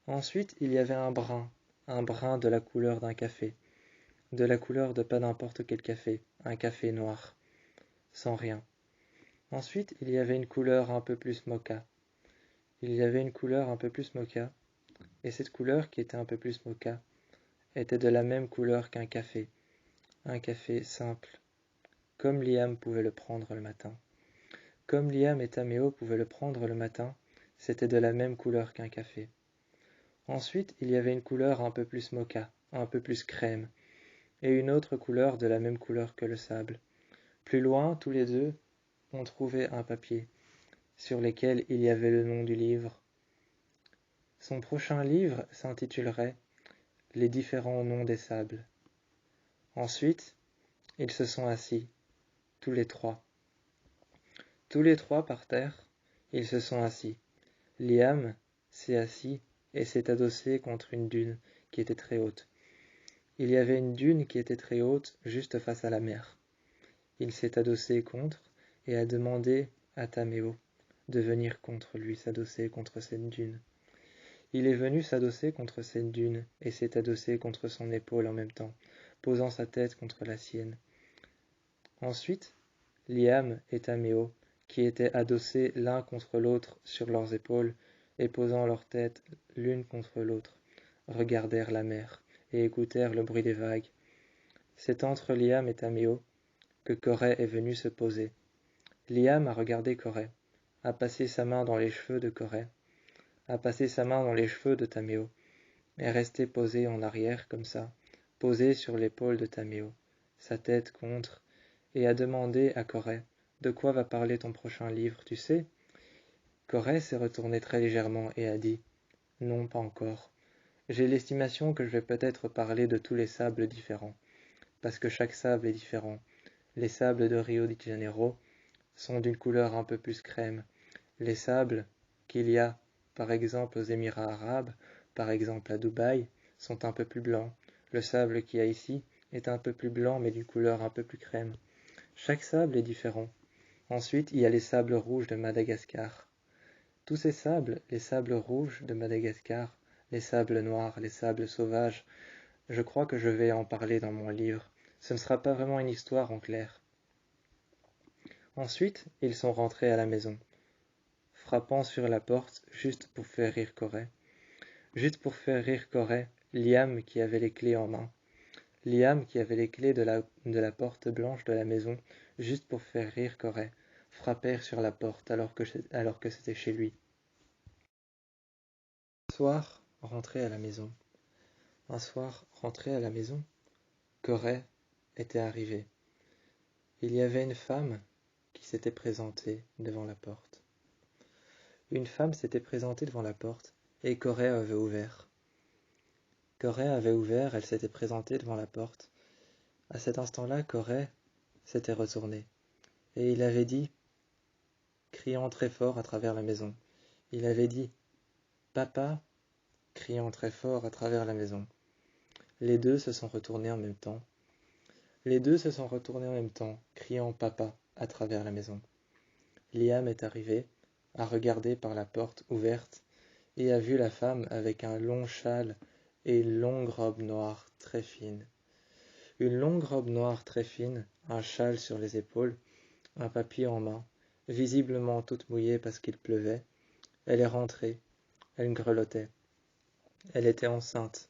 Ensuite, il y avait un brun de la couleur d'un café, de la couleur de pas n'importe quel café, un café noir, sans rien. Ensuite, il y avait une couleur un peu plus mocha. Il y avait une couleur un peu plus mocha, et cette couleur qui était un peu plus mocha était de la même couleur qu'un café, un café simple, comme Liam pouvait le prendre le matin. Comme Liam et Tameo pouvaient le prendre le matin, c'était de la même couleur qu'un café. Ensuite, il y avait une couleur un peu plus mocha, un peu plus crème, et une autre couleur de la même couleur que le sable. Plus loin, tous les deux ont trouvé un papier, sur lequel il y avait le nom du livre. Son prochain livre s'intitulerait « Les différents noms des sables ». Ensuite, ils se sont assis, tous les trois. Tous les trois par terre, ils se sont assis. Liam s'est assis et s'est adossé contre une dune qui était très haute. Il y avait une dune qui était très haute juste face à la mer. Il s'est adossé contre et a demandé à Tameo de venir contre lui s'adosser contre cette dune. Il est venu s'adosser contre cette dune et s'est adossé contre son épaule en même temps, posant sa tête contre la sienne. Ensuite, Liam et Tameo, qui étaient adossés l'un contre l'autre sur leurs épaules et posant leurs têtes l'une contre l'autre, regardèrent la mer et écoutèrent le bruit des vagues. C'est entre Liam et Tameo que Corey est venu se poser. Liam a regardé Corey, a passé sa main dans les cheveux de Corey, a passé sa main dans les cheveux de Tameo, est resté posé en arrière comme ça, posé sur l'épaule de Tameo, sa tête contre, et a demandé à Corey « De quoi va parler ton prochain livre, tu sais ?» Corey s'est retourné très légèrement et a dit « Non, pas encore. J'ai l'estimation que je vais peut-être parler de tous les sables différents, parce que chaque sable est différent. Les sables de Rio de Janeiro sont d'une couleur un peu plus crème. Les sables qu'il y a, par exemple, aux Émirats arabes, par exemple à Dubaï, sont un peu plus blancs. Le sable qu'il y a ici est un peu plus blanc mais d'une couleur un peu plus crème. Chaque sable est différent. Ensuite, il y a les sables rouges de Madagascar. Tous ces sables, les sables rouges de Madagascar, les sables noirs, les sables sauvages, je crois que je vais en parler dans mon livre. Ce ne sera pas vraiment une histoire en clair. Ensuite, ils sont rentrés à la maison. frappant sur la porte juste pour faire rire Corée. Juste pour faire rire Corée, Liam qui avait les clés en main. Liam qui avait les clés de la porte blanche de la maison, juste pour faire rire Corée, frappèrent sur la porte alors que c'était chez lui. Un soir, rentré à la maison. Un soir, rentré à la maison, Corée était arrivé. Il y avait une femme qui s'était présentée devant la porte. Une femme s'était présentée devant la porte et Corée avait ouvert. Corée avait ouvert, elle s'était présentée devant la porte. À cet instant-là, Corée s'était retourné et il avait dit, criant très fort à travers la maison, il avait dit « Papa !» criant très fort à travers la maison. Les deux se sont retournés en même temps. Les deux se sont retournés en même temps, criant « Papa !» à travers la maison. Liam est arrivé, a regardé par la porte ouverte et a vu la femme avec un long châle et une longue robe noire très fine. Une longue robe noire très fine, un châle sur les épaules, un papier en main, visiblement toute mouillée parce qu'il pleuvait. Elle est rentrée, elle grelottait. Elle était enceinte.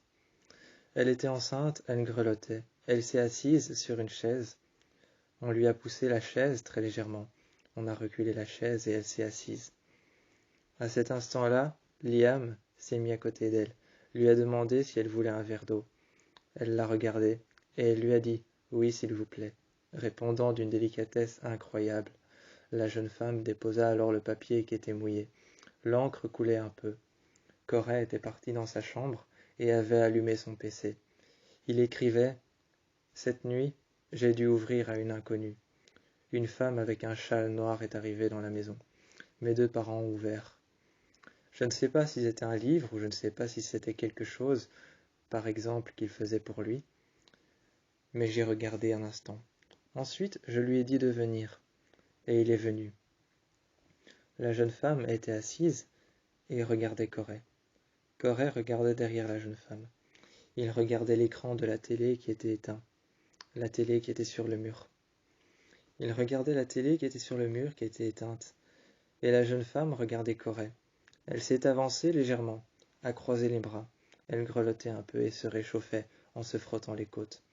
Elle était enceinte, elle grelottait. Elle s'est assise sur une chaise. On lui a poussé la chaise très légèrement. On a reculé la chaise et elle s'est assise. À cet instant-là, Liam s'est mis à côté d'elle, lui a demandé si elle voulait un verre d'eau. Elle l'a regardé et elle lui a dit « Oui, s'il vous plaît », répondant d'une délicatesse incroyable. La jeune femme déposa alors le papier qui était mouillé. L'encre coulait un peu. Corée était parti dans sa chambre et avait allumé son PC. Il écrivait « Cette nuit, j'ai dû ouvrir à une inconnue. Une femme avec un châle noir est arrivée dans la maison. Mes deux parents ont ouvert. Je ne sais pas si c'était un livre ou je ne sais pas si c'était quelque chose, par exemple, qu'il faisait pour lui, mais j'ai regardé un instant. Ensuite, je lui ai dit de venir, et il est venu. » La jeune femme était assise et regardait Corée. Corée regardait derrière la jeune femme. Il regardait l'écran de la télé qui était éteint, la télé qui était sur le mur. Il regardait la télé qui était sur le mur, qui était éteinte, et la jeune femme regardait Corée. Elle s'est avancée légèrement, a croisé les bras. Elle grelottait un peu et se réchauffait en se frottant les côtes.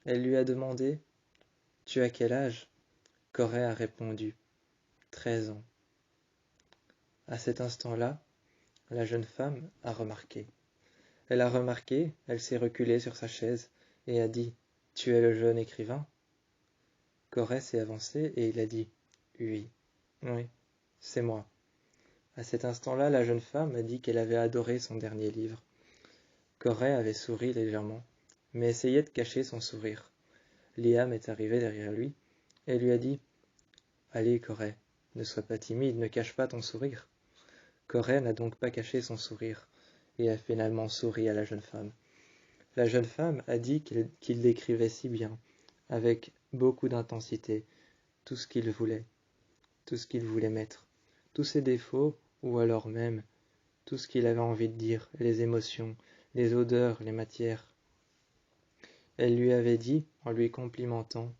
Elle lui a demandé « Tu as quel âge ?» Corée a répondu « 13 ans. » À cet instant-là, la jeune femme a remarqué. Elle a remarqué, elle s'est reculée sur sa chaise et a dit « Tu es le jeune écrivain ?» Corée s'est avancé et il a dit « Oui, oui, c'est moi. » À cet instant-là, la jeune femme a dit qu'elle avait adoré son dernier livre. Corée avait souri légèrement, mais essayait de cacher son sourire. Liam est arrivé derrière lui et lui a dit « Allez, Corée, ne sois pas timide, ne cache pas ton sourire. » Corée n'a donc pas caché son sourire et a finalement souri à la jeune femme. La jeune femme a dit qu'il décrivait si bien, avec beaucoup d'intensité, tout ce qu'il voulait mettre, tous ses défauts ou alors même tout ce qu'il avait envie de dire, les émotions, les odeurs, les matières. Elle lui avait dit, en lui complimentant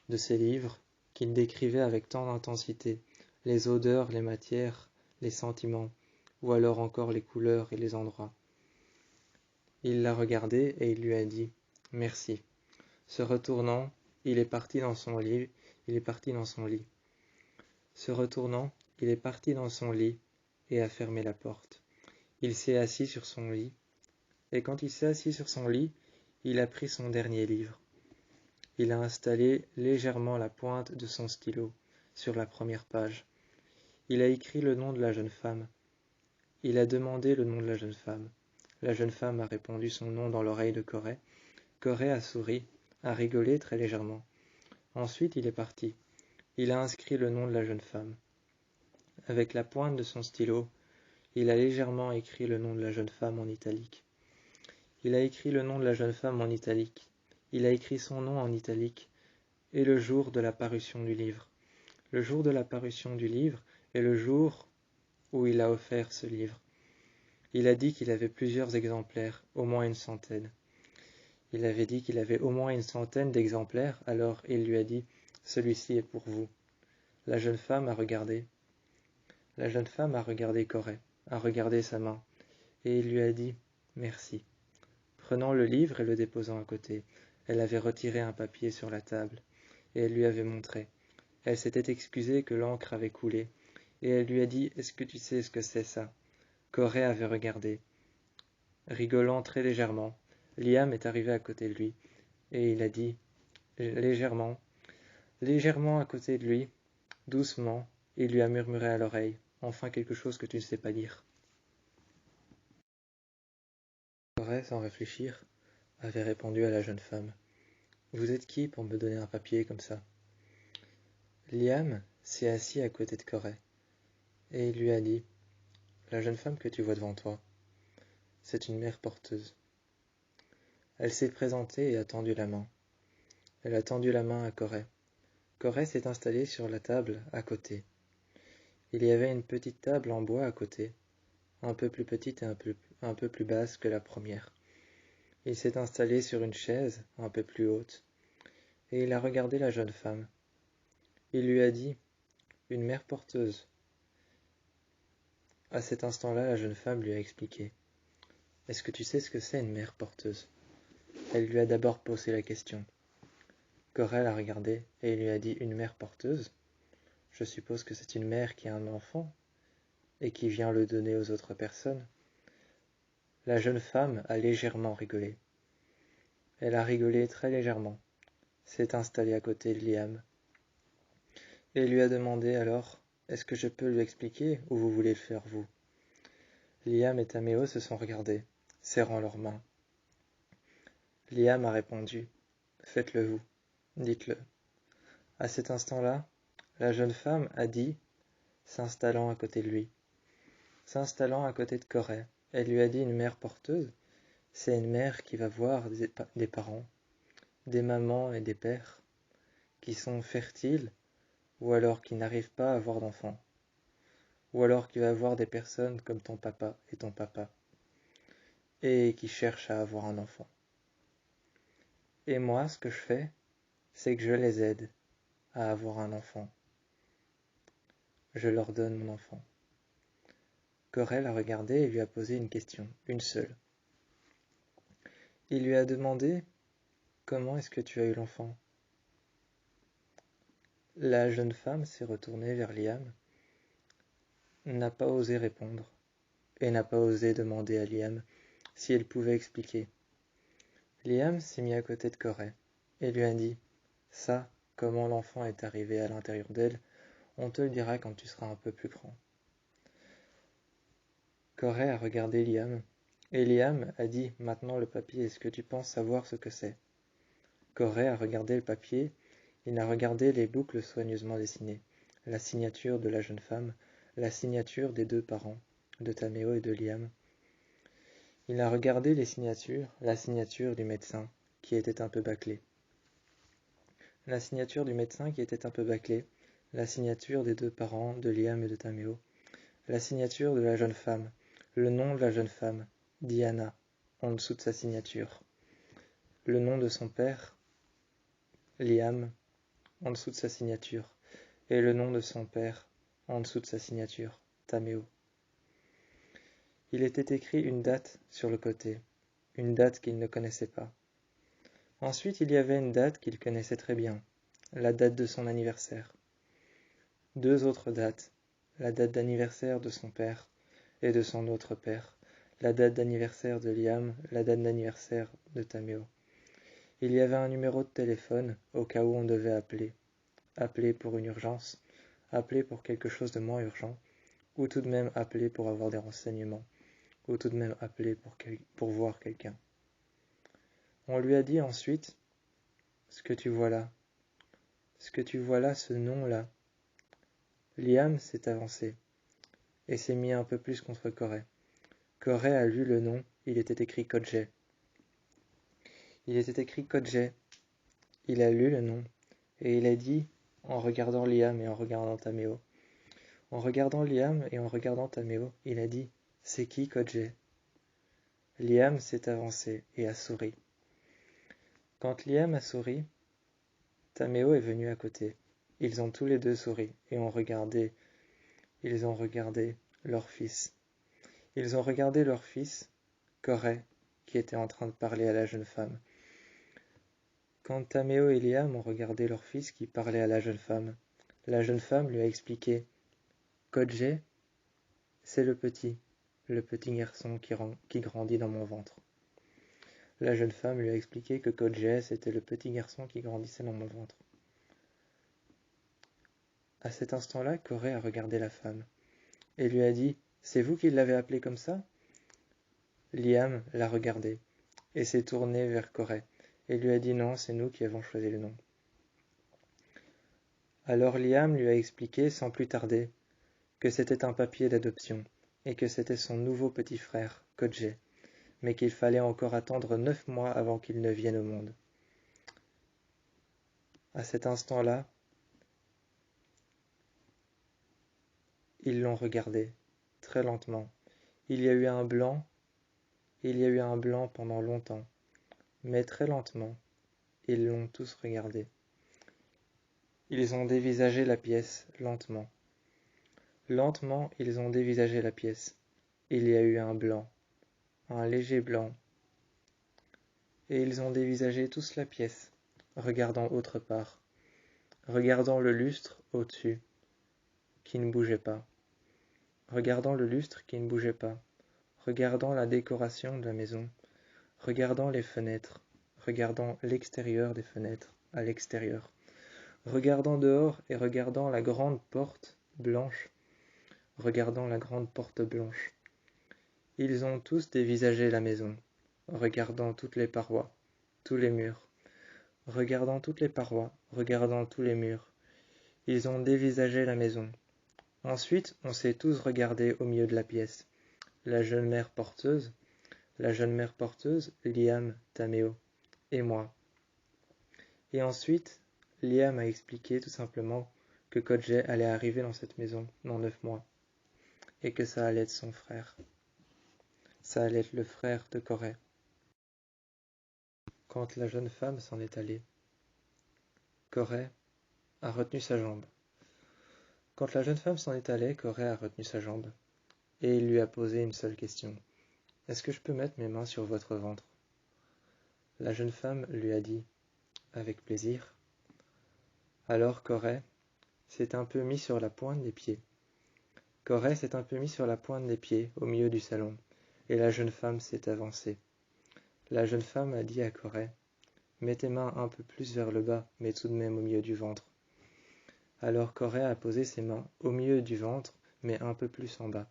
de ses livres, qu'il décrivait avec tant d'intensité les odeurs, les matières, les sentiments, ou alors encore les couleurs et les endroits. Il l'a regardée et il lui a dit « Merci ». Se retournant, il est parti dans son lit. Se retournant, il est parti dans son lit et a fermé la porte. Il s'est assis sur son lit, et quand il s'est assis sur son lit, il a pris son dernier livre. Il a installé légèrement la pointe de son stylo sur la première page. Il a écrit le nom de la jeune femme. Il a demandé le nom de la jeune femme. La jeune femme a répondu son nom dans l'oreille de Corée. Corée a souri, a rigolé très légèrement. Ensuite, il est parti. Il a inscrit le nom de la jeune femme. Avec la pointe de son stylo, il a légèrement écrit le nom de la jeune femme en italique. Il a écrit le nom de la jeune femme en italique. Il a écrit son nom en italique et le jour de la parution du livre. Le jour de la parution du livre est le jour où il a offert ce livre. Il a dit qu'il avait plusieurs exemplaires, au moins une centaine. Il avait dit qu'il avait au moins une centaine d'exemplaires, alors il lui a dit « Celui-ci est pour vous ». La jeune femme a regardé. La jeune femme a regardé Corée, a regardé sa main, et il lui a dit « Merci ». Prenant le livre et le déposant à côté, elle avait retiré un papier sur la table, et elle lui avait montré. Elle s'était excusée que l'encre avait coulé, et elle lui a dit « Est-ce que tu sais ce que c'est ça ?» Corée avait regardé. Rigolant très légèrement, Liam est arrivé à côté de lui, et il a dit légèrement à côté de lui, doucement, il lui a murmuré à l'oreille, enfin quelque chose que tu ne sais pas dire. Corée, sans réfléchir, avait répondu à la jeune femme. Vous êtes qui pour me donner un papier comme ça? Liam s'est assis à côté de Corée, et il lui a dit, la jeune femme que tu vois devant toi, c'est une mère porteuse. Elle s'est présentée et a tendu la main. Elle a tendu la main à Corée. Corée s'est installée sur la table à côté. Il y avait une petite table en bois à côté, un peu plus petite et un peu plus basse que la première. Il s'est installé sur une chaise un peu plus haute, et il a regardé la jeune femme. Il lui a dit « Une mère porteuse ». À cet instant-là, la jeune femme lui a expliqué « Est-ce que tu sais ce que c'est une mère porteuse ?» Elle lui a d'abord posé la question. Corée l'a regardé et il lui a dit « Une mère porteuse ? Je suppose que c'est une mère qui a un enfant et qui vient le donner aux autres personnes. » La jeune femme a légèrement rigolé. Elle a rigolé très légèrement, s'est installée à côté de Liam et lui a demandé alors « Est-ce que je peux lui expliquer ou vous voulez le faire vous ?» Liam et Tameo se sont regardés, serrant leurs mains. Liam a répondu « Faites-le vous, dites-le. » À cet instant-là, la jeune femme a dit, s'installant à côté de lui. S'installant à côté de Corée, elle lui a dit une mère porteuse, c'est une mère qui va voir des parents, des mamans et des pères, qui sont fertiles, ou alors qui n'arrivent pas à avoir d'enfants, ou alors qui va voir des personnes comme ton papa et ton papa, et qui cherchent à avoir un enfant. Et moi, ce que je fais, c'est que je les aide à avoir un enfant. Je leur donne mon enfant. Corée l'a regardé et lui a posé une question, une seule. Il lui a demandé « Comment est-ce que tu as eu l'enfant ?» La jeune femme s'est retournée vers Liam, n'a pas osé répondre, et n'a pas osé demander à Liam si elle pouvait expliquer. Liam s'est mis à côté de Corée, et lui a dit « Ça, comment l'enfant est arrivé à l'intérieur d'elle, on te le dira quand tu seras un peu plus grand. » Corée a regardé Liam, et Liam a dit « Maintenant le papier, est-ce que tu penses savoir ce que c'est ?» Corée a regardé le papier, il a regardé les boucles soigneusement dessinées, la signature de la jeune femme, la signature des deux parents, de Tameo et de Liam. Il a regardé les signatures, la signature du médecin, qui était un peu bâclée. La signature du médecin qui était un peu bâclée, la signature des deux parents, de Liam et de Tameo, la signature de la jeune femme, le nom de la jeune femme, Diana, en dessous de sa signature, le nom de son père, Liam, en dessous de sa signature, et le nom de son père, en dessous de sa signature, Tameo. Il était écrit une date sur le côté, une date qu'il ne connaissait pas. Ensuite, il y avait une date qu'il connaissait très bien, la date de son anniversaire. Deux autres dates, la date d'anniversaire de son père et de son autre père, la date d'anniversaire de Liam, la date d'anniversaire de Tameo. Il y avait un numéro de téléphone au cas où on devait appeler. Appeler pour une urgence, appeler pour quelque chose de moins urgent, ou tout de même appeler pour avoir des renseignements, ou tout de même appeler pour voir quelqu'un. On lui a dit ensuite, ce que tu vois là, ce nom-là. Liam s'est avancé, et s'est mis un peu plus contre Corée. Corée a lu le nom, il était écrit Kodje. Il était écrit Kodje. Il a lu le nom, et il a dit, en regardant Liam et en regardant Tameo. En regardant Liam et en regardant Tameo, il a dit « C'est qui Kodje ?» Liam s'est avancé et a souri. Quand Liam a souri, Tameo est venu à côté. Ils ont tous les deux souri et ont regardé ils ont regardé leur fils. Ils ont regardé leur fils, Corée, qui était en train de parler à la jeune femme. Quand Taméo et Liam ont regardé leur fils qui parlait à la jeune femme lui a expliqué « Kodje, c'est le petit garçon qui grandit dans mon ventre. » La jeune femme lui a expliqué que Kodje, c'était le petit garçon qui grandissait dans mon ventre. À cet instant-là, Corée a regardé la femme et lui a dit « C'est vous qui l'avez appelé comme ça ?» Liam l'a regardé et s'est tourné vers Corée et lui a dit « Non, c'est nous qui avons choisi le nom. » Alors Liam lui a expliqué sans plus tarder que c'était un papier d'adoption et que c'était son nouveau petit frère, Kodje, mais qu'il fallait encore attendre 9 mois avant qu'il ne vienne au monde. À cet instant-là, ils l'ont regardé, très lentement. Il y a eu un blanc pendant longtemps, mais très lentement, ils l'ont tous regardé. Ils ont dévisagé la pièce, lentement. Lentement, ils ont dévisagé la pièce. Il y a eu un blanc, un léger blanc. Et ils ont dévisagé tous la pièce, regardant autre part, regardant le lustre au-dessus, qui ne bougeait pas, regardant le lustre qui ne bougeait pas, regardant la décoration de la maison, regardant les fenêtres, regardant l'extérieur des fenêtres, à l'extérieur, regardant dehors et regardant la grande porte blanche, regardant la grande porte blanche. Ils ont tous dévisagé la maison, regardant toutes les parois, tous les murs, regardant toutes les parois, regardant tous les murs. Ils ont dévisagé la maison. Ensuite, on s'est tous regardés au milieu de la pièce. La jeune mère porteuse, Liam, Taméo, et moi. Et ensuite, Liam a expliqué tout simplement que Kodje allait arriver dans cette maison dans 9 mois, et que ça allait être son frère. Ça allait être le frère de Corée. Quand la jeune femme s'en est allée, Corée a retenu sa jambe. Quand la jeune femme s'en est allée, Corée a retenu sa jambe, et il lui a posé une seule question. « Est-ce que je peux mettre mes mains sur votre ventre ?» La jeune femme lui a dit « Avec plaisir. » Alors Corée s'est un peu mis sur la pointe des pieds. Corée s'est un peu mis sur la pointe des pieds au milieu du salon, et la jeune femme s'est avancée. La jeune femme a dit à Corée « Mets tes mains un peu plus vers le bas, mais tout de même au milieu du ventre. » Alors Corée a posé ses mains au milieu du ventre, mais un peu plus en bas.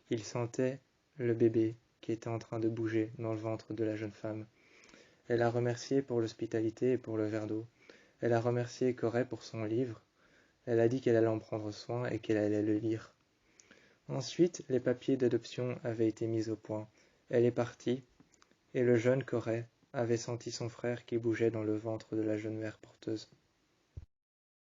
Il sentait le bébé qui était en train de bouger dans le ventre de la jeune femme. Elle a remercié pour l'hospitalité et pour le verre d'eau. Elle a remercié Corée pour son livre. Elle a dit qu'elle allait en prendre soin et qu'elle allait le lire. Ensuite, les papiers d'adoption avaient été mis au point. Elle est partie, et le jeune Corée avait senti son frère qui bougeait dans le ventre de la jeune mère porteuse.